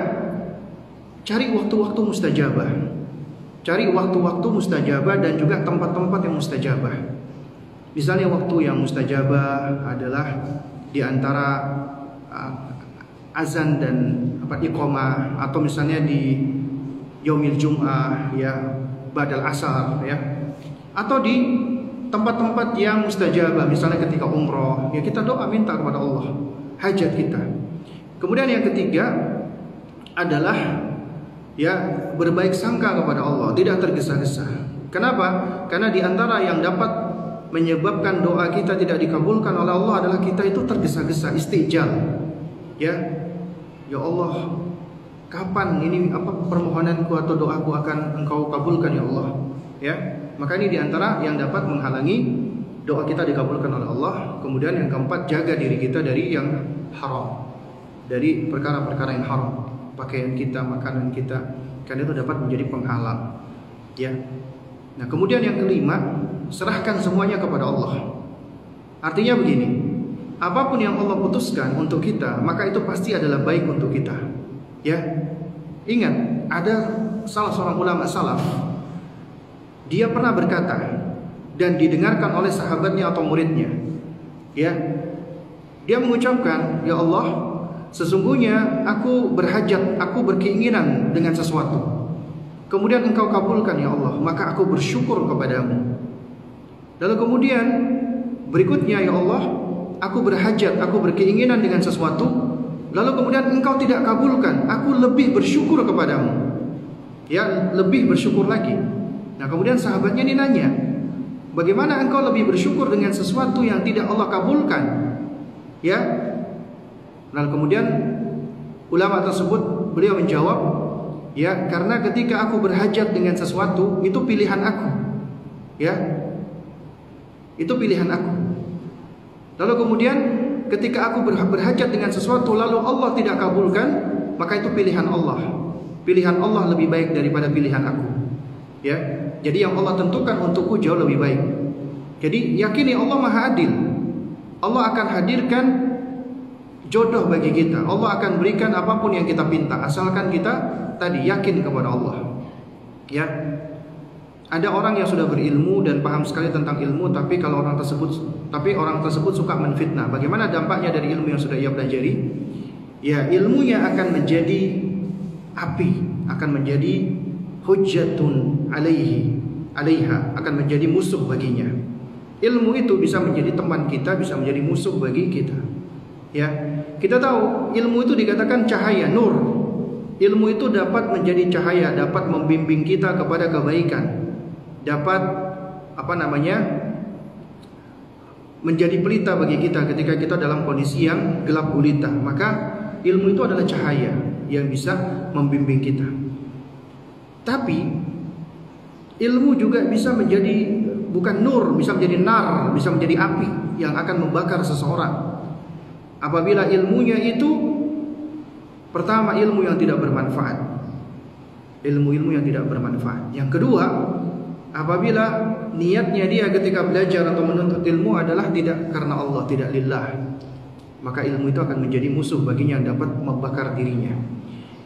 cari waktu-waktu mustajabah. Cari waktu-waktu mustajabah dan juga tempat-tempat yang mustajabah. Misalnya waktu yang mustajabah adalah di antara azan dan iqamah, atau misalnya di yaumil jum'ah, ya, badal asar, ya. Atau di tempat-tempat yang mustajabah, misalnya ketika umroh, ya kita doa minta kepada Allah hajat kita. Kemudian yang ketiga adalah, ya, berbaik sangka kepada Allah, tidak tergesa-gesa. Kenapa? Karena di antara yang dapat menyebabkan doa kita tidak dikabulkan oleh Allah adalah kita itu tergesa-gesa, istijal. Ya Allah, kapan ini permohonanku atau doaku akan Engkau kabulkan ya Allah? Ya, maka ini di antara yang dapat menghalangi doa kita dikabulkan oleh Allah. Kemudian yang keempat, jaga diri kita dari yang haram, dari perkara-perkara yang haram, pakaian kita, makanan kita, karena itu dapat menjadi penghalang, ya. Nah, kemudian yang kelima, serahkan semuanya kepada Allah. Artinya begini, apapun yang Allah putuskan untuk kita, maka itu pasti adalah baik untuk kita, ya. Ingat, ada salah seorang ulama salaf, dia pernah berkata dan didengarkan oleh sahabatnya atau muridnya, ya. Dia mengucapkan, ya Allah, sesungguhnya aku berhajat, aku berkeinginan dengan sesuatu, kemudian Engkau kabulkan ya Allah, maka aku bersyukur kepadamu. Lalu kemudian berikutnya, ya Allah, aku berhajat, aku berkeinginan dengan sesuatu, lalu kemudian Engkau tidak kabulkan, aku lebih bersyukur kepadamu, ya, lebih bersyukur lagi. Nah, kemudian sahabatnya ini nanya, bagaimana engkau lebih bersyukur dengan sesuatu yang tidak Allah kabulkan, ya? Lalu kemudian ulama tersebut, beliau menjawab, ya, karena ketika aku berhajat dengan sesuatu, itu pilihan aku, ya, itu pilihan aku. Lalu kemudian ketika aku berhajat dengan sesuatu lalu Allah tidak kabulkan, maka itu pilihan Allah. Pilihan Allah lebih baik daripada pilihan aku, ya. Jadi yang Allah tentukan untukku jauh lebih baik. Jadi yakini Allah Maha Adil. Allah akan hadirkan jodoh bagi kita. Allah akan berikan apapun yang kita pinta, asalkan kita tadi yakin kepada Allah, ya. Ada orang yang sudah berilmu dan paham sekali tentang ilmu, tapi orang tersebut suka menfitnah. Bagaimana dampaknya dari ilmu yang sudah ia pelajari? ya ilmunya akan menjadi api, akan menjadi hujjatun alaiha, akan menjadi musuh baginya. Ilmu itu bisa menjadi teman kita, bisa menjadi musuh bagi kita. Ya, kita tahu ilmu itu dikatakan cahaya, nur. Ilmu itu dapat menjadi cahaya, dapat membimbing kita kepada kebaikan, dapat menjadi pelita bagi kita ketika kita dalam kondisi yang gelap gulita. Maka ilmu itu adalah cahaya yang bisa membimbing kita. Tapi ilmu juga bisa menjadi bukan nur, bisa menjadi nar, bisa menjadi api yang akan membakar seseorang. Apabila ilmunya itu pertama ilmu yang tidak bermanfaat. Ilmu-ilmu yang tidak bermanfaat. Yang kedua, apabila niatnya dia ketika belajar atau menuntut ilmu adalah tidak karena Allah, tidak lillah, maka ilmu itu akan menjadi musuh baginya yang dapat membakar dirinya.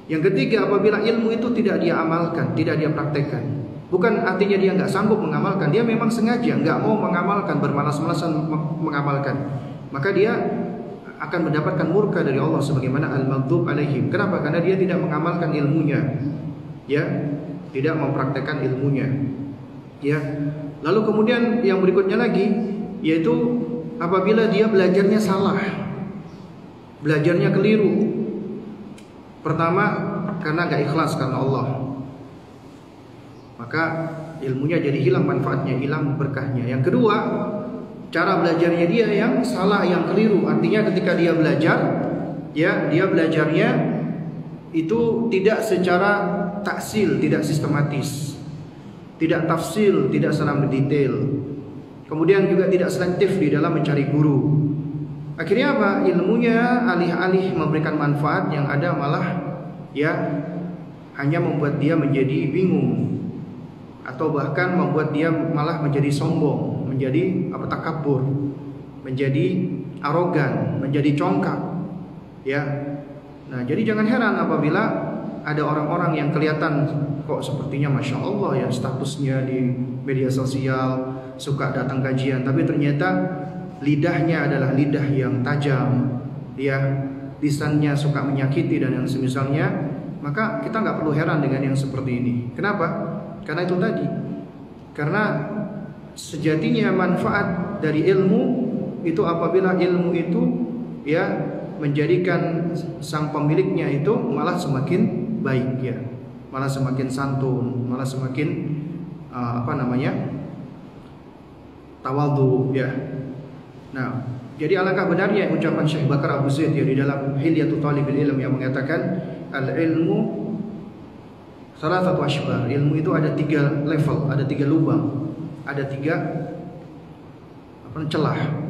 Yang ketiga, apabila ilmu itu tidak dia amalkan, tidak dia praktekkan, bukan artinya dia nggak sanggup mengamalkan, dia memang sengaja nggak mau mengamalkan, bermalas-malasan mengamalkan, maka dia akan mendapatkan murka dari Allah sebagaimana al-maghdub alaihim. Kenapa? Karena dia tidak mengamalkan ilmunya, ya, tidak mempraktekkan ilmunya, ya. Lalu kemudian yang berikutnya lagi, yaitu apabila dia belajarnya salah, belajarnya keliru. Pertama, karena gak ikhlas karena Allah, maka ilmunya jadi hilang manfaatnya, hilang berkahnya. Yang kedua, cara belajarnya dia yang salah, yang keliru. Artinya ketika dia belajar, ya, dia belajarnya itu tidak secara taksil, tidak sistematis, tidak tafsil, tidak secara mendetail. Kemudian juga tidak selektif di dalam mencari guru. Akhirnya apa? Ilmunya alih-alih memberikan manfaat, yang ada malah ya hanya membuat dia menjadi bingung, atau bahkan membuat dia malah menjadi sombong, menjadi takabur, menjadi arogan, menjadi congkak, ya. Nah, jadi jangan heran apabila ada orang-orang yang kelihatan kok sepertinya Masya Allah ya, statusnya di media sosial, suka datang kajian, tapi ternyata lidahnya adalah lidah yang tajam, ya, lisannya suka menyakiti dan yang semisalnya. Maka kita nggak perlu heran dengan yang seperti ini. Kenapa? Karena itu tadi, karena sejatinya manfaat dari ilmu itu apabila ilmu itu ya menjadikan sang pemiliknya itu malah semakin baik, ya, malah semakin santun, malah semakin tawadhu, ya. Nah, jadi alangkah benarnya ucapan Syekh Bakar Abu Zaid ya di dalam Hilyatul Talibil Ilm yang mengatakan al-ilmu salasatu ashbar. Ilmu itu ada 3 level, ada 3 lubang, ada 3 celah.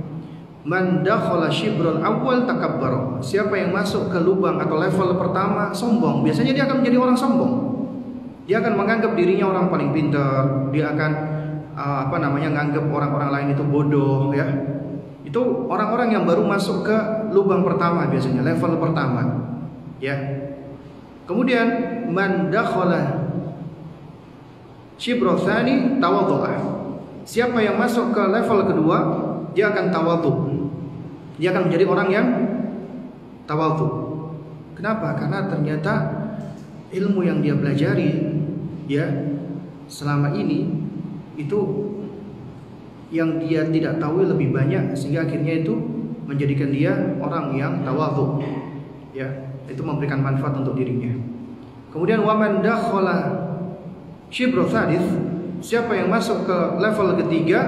Man dakhala shibrul awwal takabbara. Siapa yang masuk ke lubang atau level pertama sombong, biasanya dia akan menjadi orang sombong. Dia akan menganggap dirinya orang paling pintar, dia akan nganggap orang-orang lain itu bodoh, ya. Itu orang-orang yang baru masuk ke lubang pertama, biasanya level pertama, ya. Kemudian man dakhala shibrul tsani tawadhu'a. Siapa yang masuk ke level kedua, dia akan tawadhu. Dia akan menjadi orang yang tawadhu. Kenapa? Karena ternyata ilmu yang dia pelajari, ya, selama ini itu yang dia tidak tahu lebih banyak, sehingga akhirnya itu menjadikan dia orang yang tawadhu, ya, itu memberikan manfaat untuk dirinya. Kemudian waman dakhala shibru tsalits, siapa yang masuk ke level ketiga,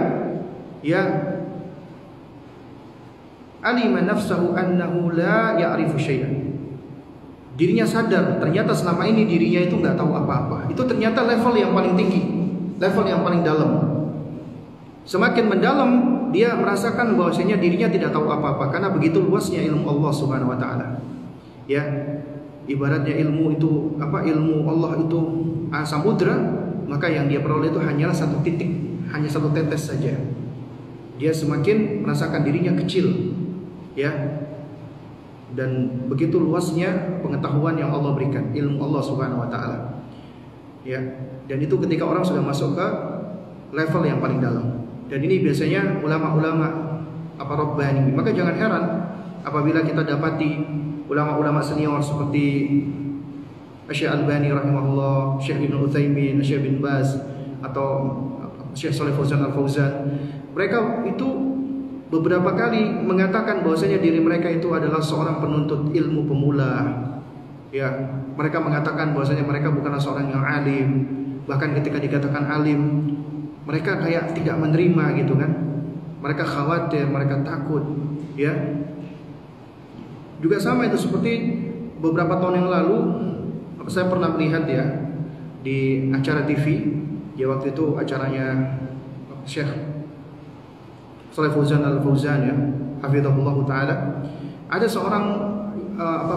ya, alima nafsahu annahu la ya'rifu syai'an. Dirinya sadar ternyata selama ini dirinya itu nggak tahu apa-apa. Itu ternyata level yang paling tinggi, level yang paling dalam. Semakin mendalam dia merasakan bahwasanya dirinya tidak tahu apa-apa, karena begitu luasnya ilmu Allah Subhanahu wa taala. Ya, ibaratnya ilmu itu ilmu Allah itu samudra, maka yang dia peroleh itu hanyalah 1 titik, hanya 1 tetes saja. Dia semakin merasakan dirinya kecil, ya. Dan begitu luasnya pengetahuan yang Allah berikan, ilmu Allah Subhanahu wa taala. Ya, dan itu ketika orang sudah masuk ke level yang paling dalam. Dan ini biasanya ulama-ulama rabbani. Maka jangan heran apabila kita dapati ulama-ulama senior seperti Syekh Albani rahimahullah, Syekh Ibnu Utsaimin, Syekh bin Baz, atau Syekh Shalih Fauzan Al-Fauzan. Mereka itu beberapa kali mengatakan bahwasanya diri mereka itu adalah seorang penuntut ilmu pemula. Ya, mereka mengatakan bahwasanya mereka bukanlah seorang yang alim. Bahkan ketika dikatakan alim, mereka kayak tidak menerima gitu kan. Mereka khawatir, mereka takut, ya. Juga sama itu seperti beberapa tahun yang lalu saya pernah melihat ya di acara TV. Ya, waktu itu acaranya Syekh Shalih Fauzan Al-Fauzan, ya, hafizahullah taala. Ada seorang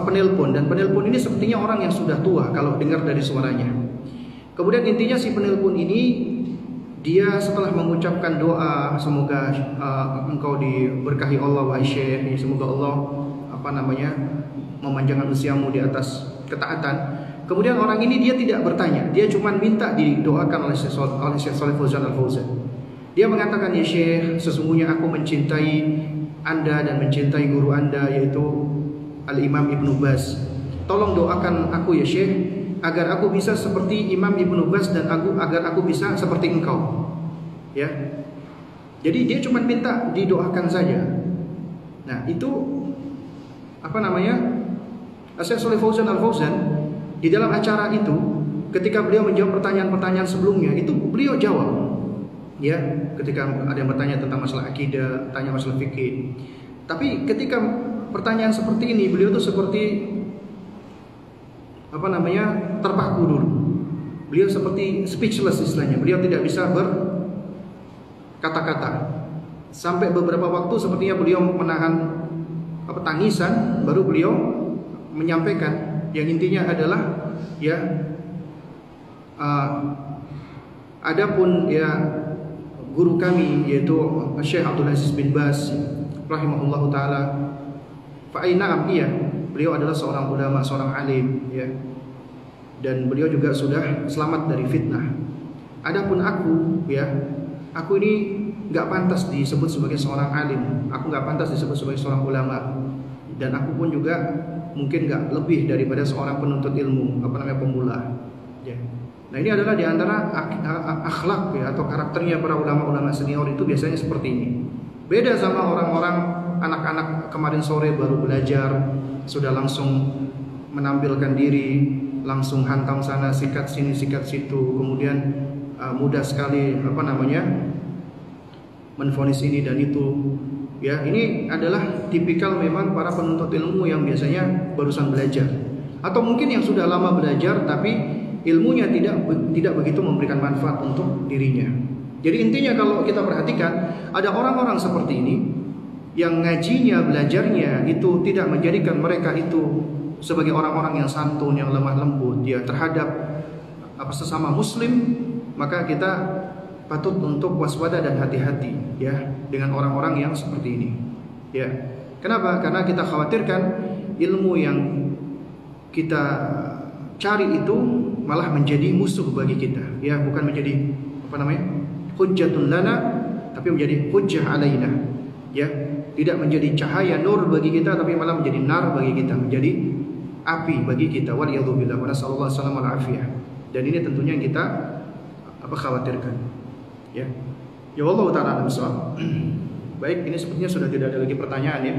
penelpon, dan penelpon ini sepertinya orang yang sudah tua kalau dengar dari suaranya. Kemudian intinya si penelpon ini, dia setelah mengucapkan doa, semoga engkau diberkahi Allah wahai Syekh, semoga Allah memanjangkan usiamu di atas ketaatan. Kemudian orang ini dia tidak bertanya, dia cuma minta didoakan oleh Syekh Shalih Fauzan Al-Fauzan. Dia mengatakan, ya Syekh, sesungguhnya aku mencintai Anda dan mencintai guru Anda yaitu Al-Imam Ibnu Baz. Tolong doakan aku ya Syekh, agar aku bisa seperti Imam Ibnu Baz dan agar aku bisa seperti engkau. Ya. Jadi dia cuma minta didoakan saja. Nah, itu Syekh Shalih Fauzan Al-Fauzan di dalam acara itu, ketika beliau menjawab pertanyaan-pertanyaan sebelumnya, itu beliau jawab. Ya, ketika ada yang bertanya tentang masalah akidah, tanya masalah fikih. Tapi ketika pertanyaan seperti ini, beliau tuh seperti terpaku dulu. Beliau seperti speechless istilahnya. Beliau tidak bisa berkata-kata. Sampai beberapa waktu sepertinya beliau menahan tangisan, baru beliau menyampaikan yang intinya adalah ya, adapun ya guru kami yaitu Syekh Abdul Aziz bin Baz rahimahullahu taala, fa aina'am, iya, beliau adalah seorang ulama, seorang alim, ya, dan beliau juga sudah selamat dari fitnah. Adapun aku, ya, aku ini nggak pantas disebut sebagai seorang alim, aku nggak pantas disebut sebagai seorang ulama, dan aku pun juga mungkin nggak lebih daripada seorang penuntut ilmu, pemula. Ya. Nah, ini adalah diantara akhlak ya, atau karakternya para ulama-ulama senior itu biasanya seperti ini. Beda sama orang-orang anak-anak kemarin sore baru belajar, sudah langsung menampilkan diri, langsung hantam sana, sikat sini, sikat situ, kemudian mudah sekali menvonis ini dan itu. Ya, ini adalah tipikal memang para penuntut ilmu yang biasanya barusan belajar, atau mungkin yang sudah lama belajar tapi ilmunya tidak begitu memberikan manfaat untuk dirinya. Jadi intinya kalau kita perhatikan, ada orang-orang seperti ini yang ngajinya, belajarnya itu tidak menjadikan mereka itu sebagai orang-orang yang santun, yang lemah lembut ya terhadap sesama muslim, maka kita patut untuk waspada dan hati-hati ya dengan orang-orang yang seperti ini. Ya. Kenapa? Karena kita khawatirkan ilmu yang kita cari itu malah menjadi musuh bagi kita, ya, bukan menjadi hujjatun lana, tapi menjadi hujjah alaina, ya, tidak menjadi cahaya nur bagi kita, tapi malah menjadi nar bagi kita, menjadi api bagi kita. Waliyadzubillah, wa nasallallahu alaihi wasallam afiyah. Dan ini tentunya yang kita khawatirkan, ya. Ya Allah taala alam bissawab. Baik, ini sepertinya sudah tidak ada lagi pertanyaan ya.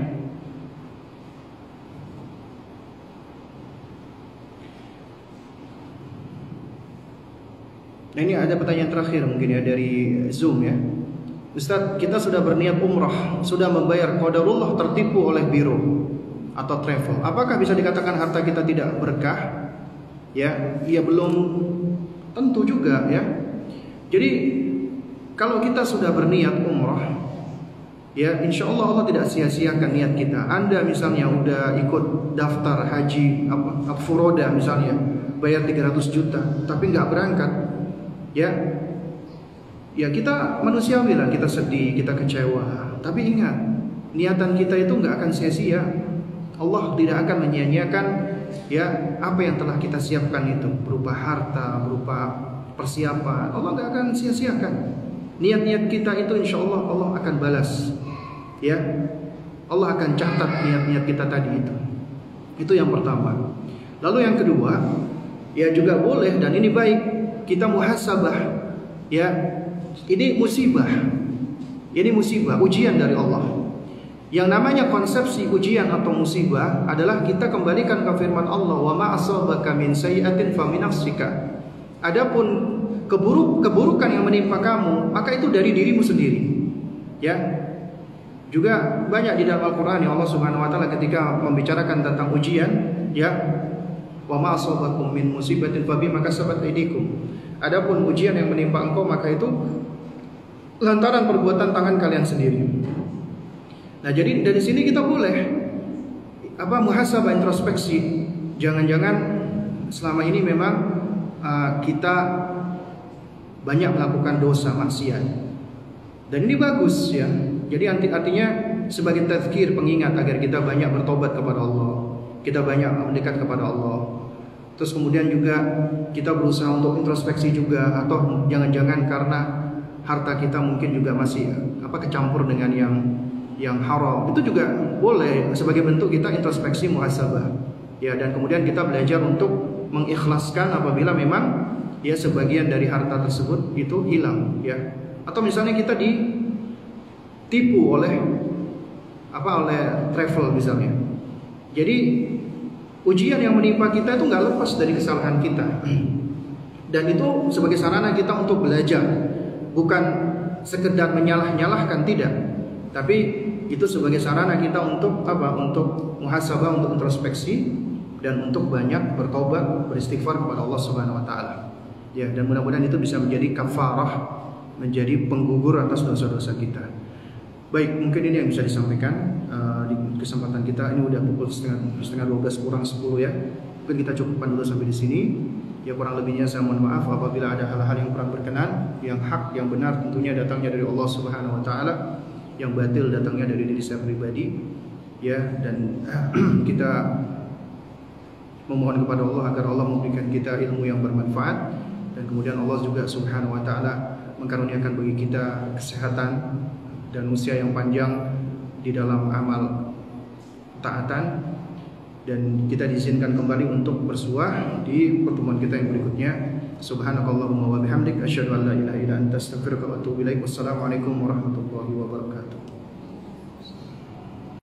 Nah, ini ada pertanyaan terakhir mungkin ya dari Zoom ya. Ustaz, kita sudah berniat umrah, sudah membayar, qadarullah tertipu oleh biro atau travel. Apakah bisa dikatakan harta kita tidak berkah? Ya, belum tentu juga ya. Jadi kalau kita sudah berniat umrah, ya insya Allah tidak sia-siakan niat kita. Anda misalnya udah ikut daftar haji furoda misalnya, bayar 300 juta tapi nggak berangkat, ya kita manusiawi lah, kita sedih, kita kecewa. Tapi ingat, niatan kita itu nggak akan sia-sia. Allah tidak akan menyia-nyiakan ya apa yang telah kita siapkan itu, berupa harta, berupa persiapan. Allah nggak akan sia-siakan. Niat-niat kita itu insya Allah Allah akan balas. Ya, Allah akan catat niat-niat kita tadi itu. Itu yang pertama. Lalu yang kedua, ya juga boleh dan ini baik kita muhasabah. Ya, ini musibah. Ini musibah, ujian dari Allah. Yang namanya konsepsi ujian atau musibah adalah kita kembalikan ke firman Allah, wa ma asabaka min sayyi'atin fa min nafsika. Adapun keburukan yang menimpa kamu, maka itu dari dirimu sendiri. Ya. Juga banyak di dalam Al-Qur'an yang Allah Subhanahu wa taala ketika membicarakan tentang ujian, ya, wa ma asabakum min musibatin fa bima kasabat aydikum. Adapun ujian yang menimpa engkau, maka itu lantaran perbuatan tangan kalian sendiri. Nah, jadi dari sini kita boleh muhasabah, introspeksi. Jangan-jangan selama ini memang kita banyak melakukan dosa maksiat. Dan ini bagus ya. Jadi artinya sebagai tazkir, pengingat agar kita banyak bertobat kepada Allah. Kita banyak mendekat kepada Allah. Terus kemudian juga kita berusaha untuk introspeksi juga, atau jangan-jangan karena harta kita mungkin juga masih kecampur dengan yang haram. Itu juga boleh sebagai bentuk kita introspeksi muhasabah. Ya, dan kemudian kita belajar untuk mengikhlaskan apabila memang ya sebagian dari harta tersebut itu hilang, ya. Atau misalnya kita ditipu oleh travel misalnya. Jadi ujian yang menimpa kita itu nggak lepas dari kesalahan kita. Dan itu sebagai sarana kita untuk belajar, bukan sekedar menyalah-nyalahkan, tidak. Tapi itu sebagai sarana kita untuk untuk muhasabah, untuk introspeksi, dan untuk banyak bertobat, beristighfar kepada Allah Subhanahu wa taala. Ya, dan mudah-mudahan itu bisa menjadi kafarah, menjadi penggugur atas dosa-dosa kita. Baik, mungkin ini yang bisa disampaikan di kesempatan kita. Ini udah pukul setengah 12 kurang 10 ya. Mungkin kita cukupkan dulu sampai di sini. Ya, kurang lebihnya saya mohon maaf apabila ada hal-hal yang kurang berkenan. Yang hak, yang benar tentunya datangnya dari Allah Subhanahu wa taala. Yang batil datangnya dari diri saya pribadi. Ya, dan kita memohon kepada Allah agar Allah memberikan kita ilmu yang bermanfaat, dan kemudian Allah juga Subhanahu wa taala mengkaruniakan bagi kita kesehatan dan usia yang panjang di dalam amal taatan, dan kita diizinkan kembali untuk bersuah di pertemuan kita yang berikutnya. Subhanakallahumma wa bihamdik asyhadu an la ilaha illa anta astaghfiruka wa atubu ilaik. Wassalamualaikum warahmatullahi wabarakatuh.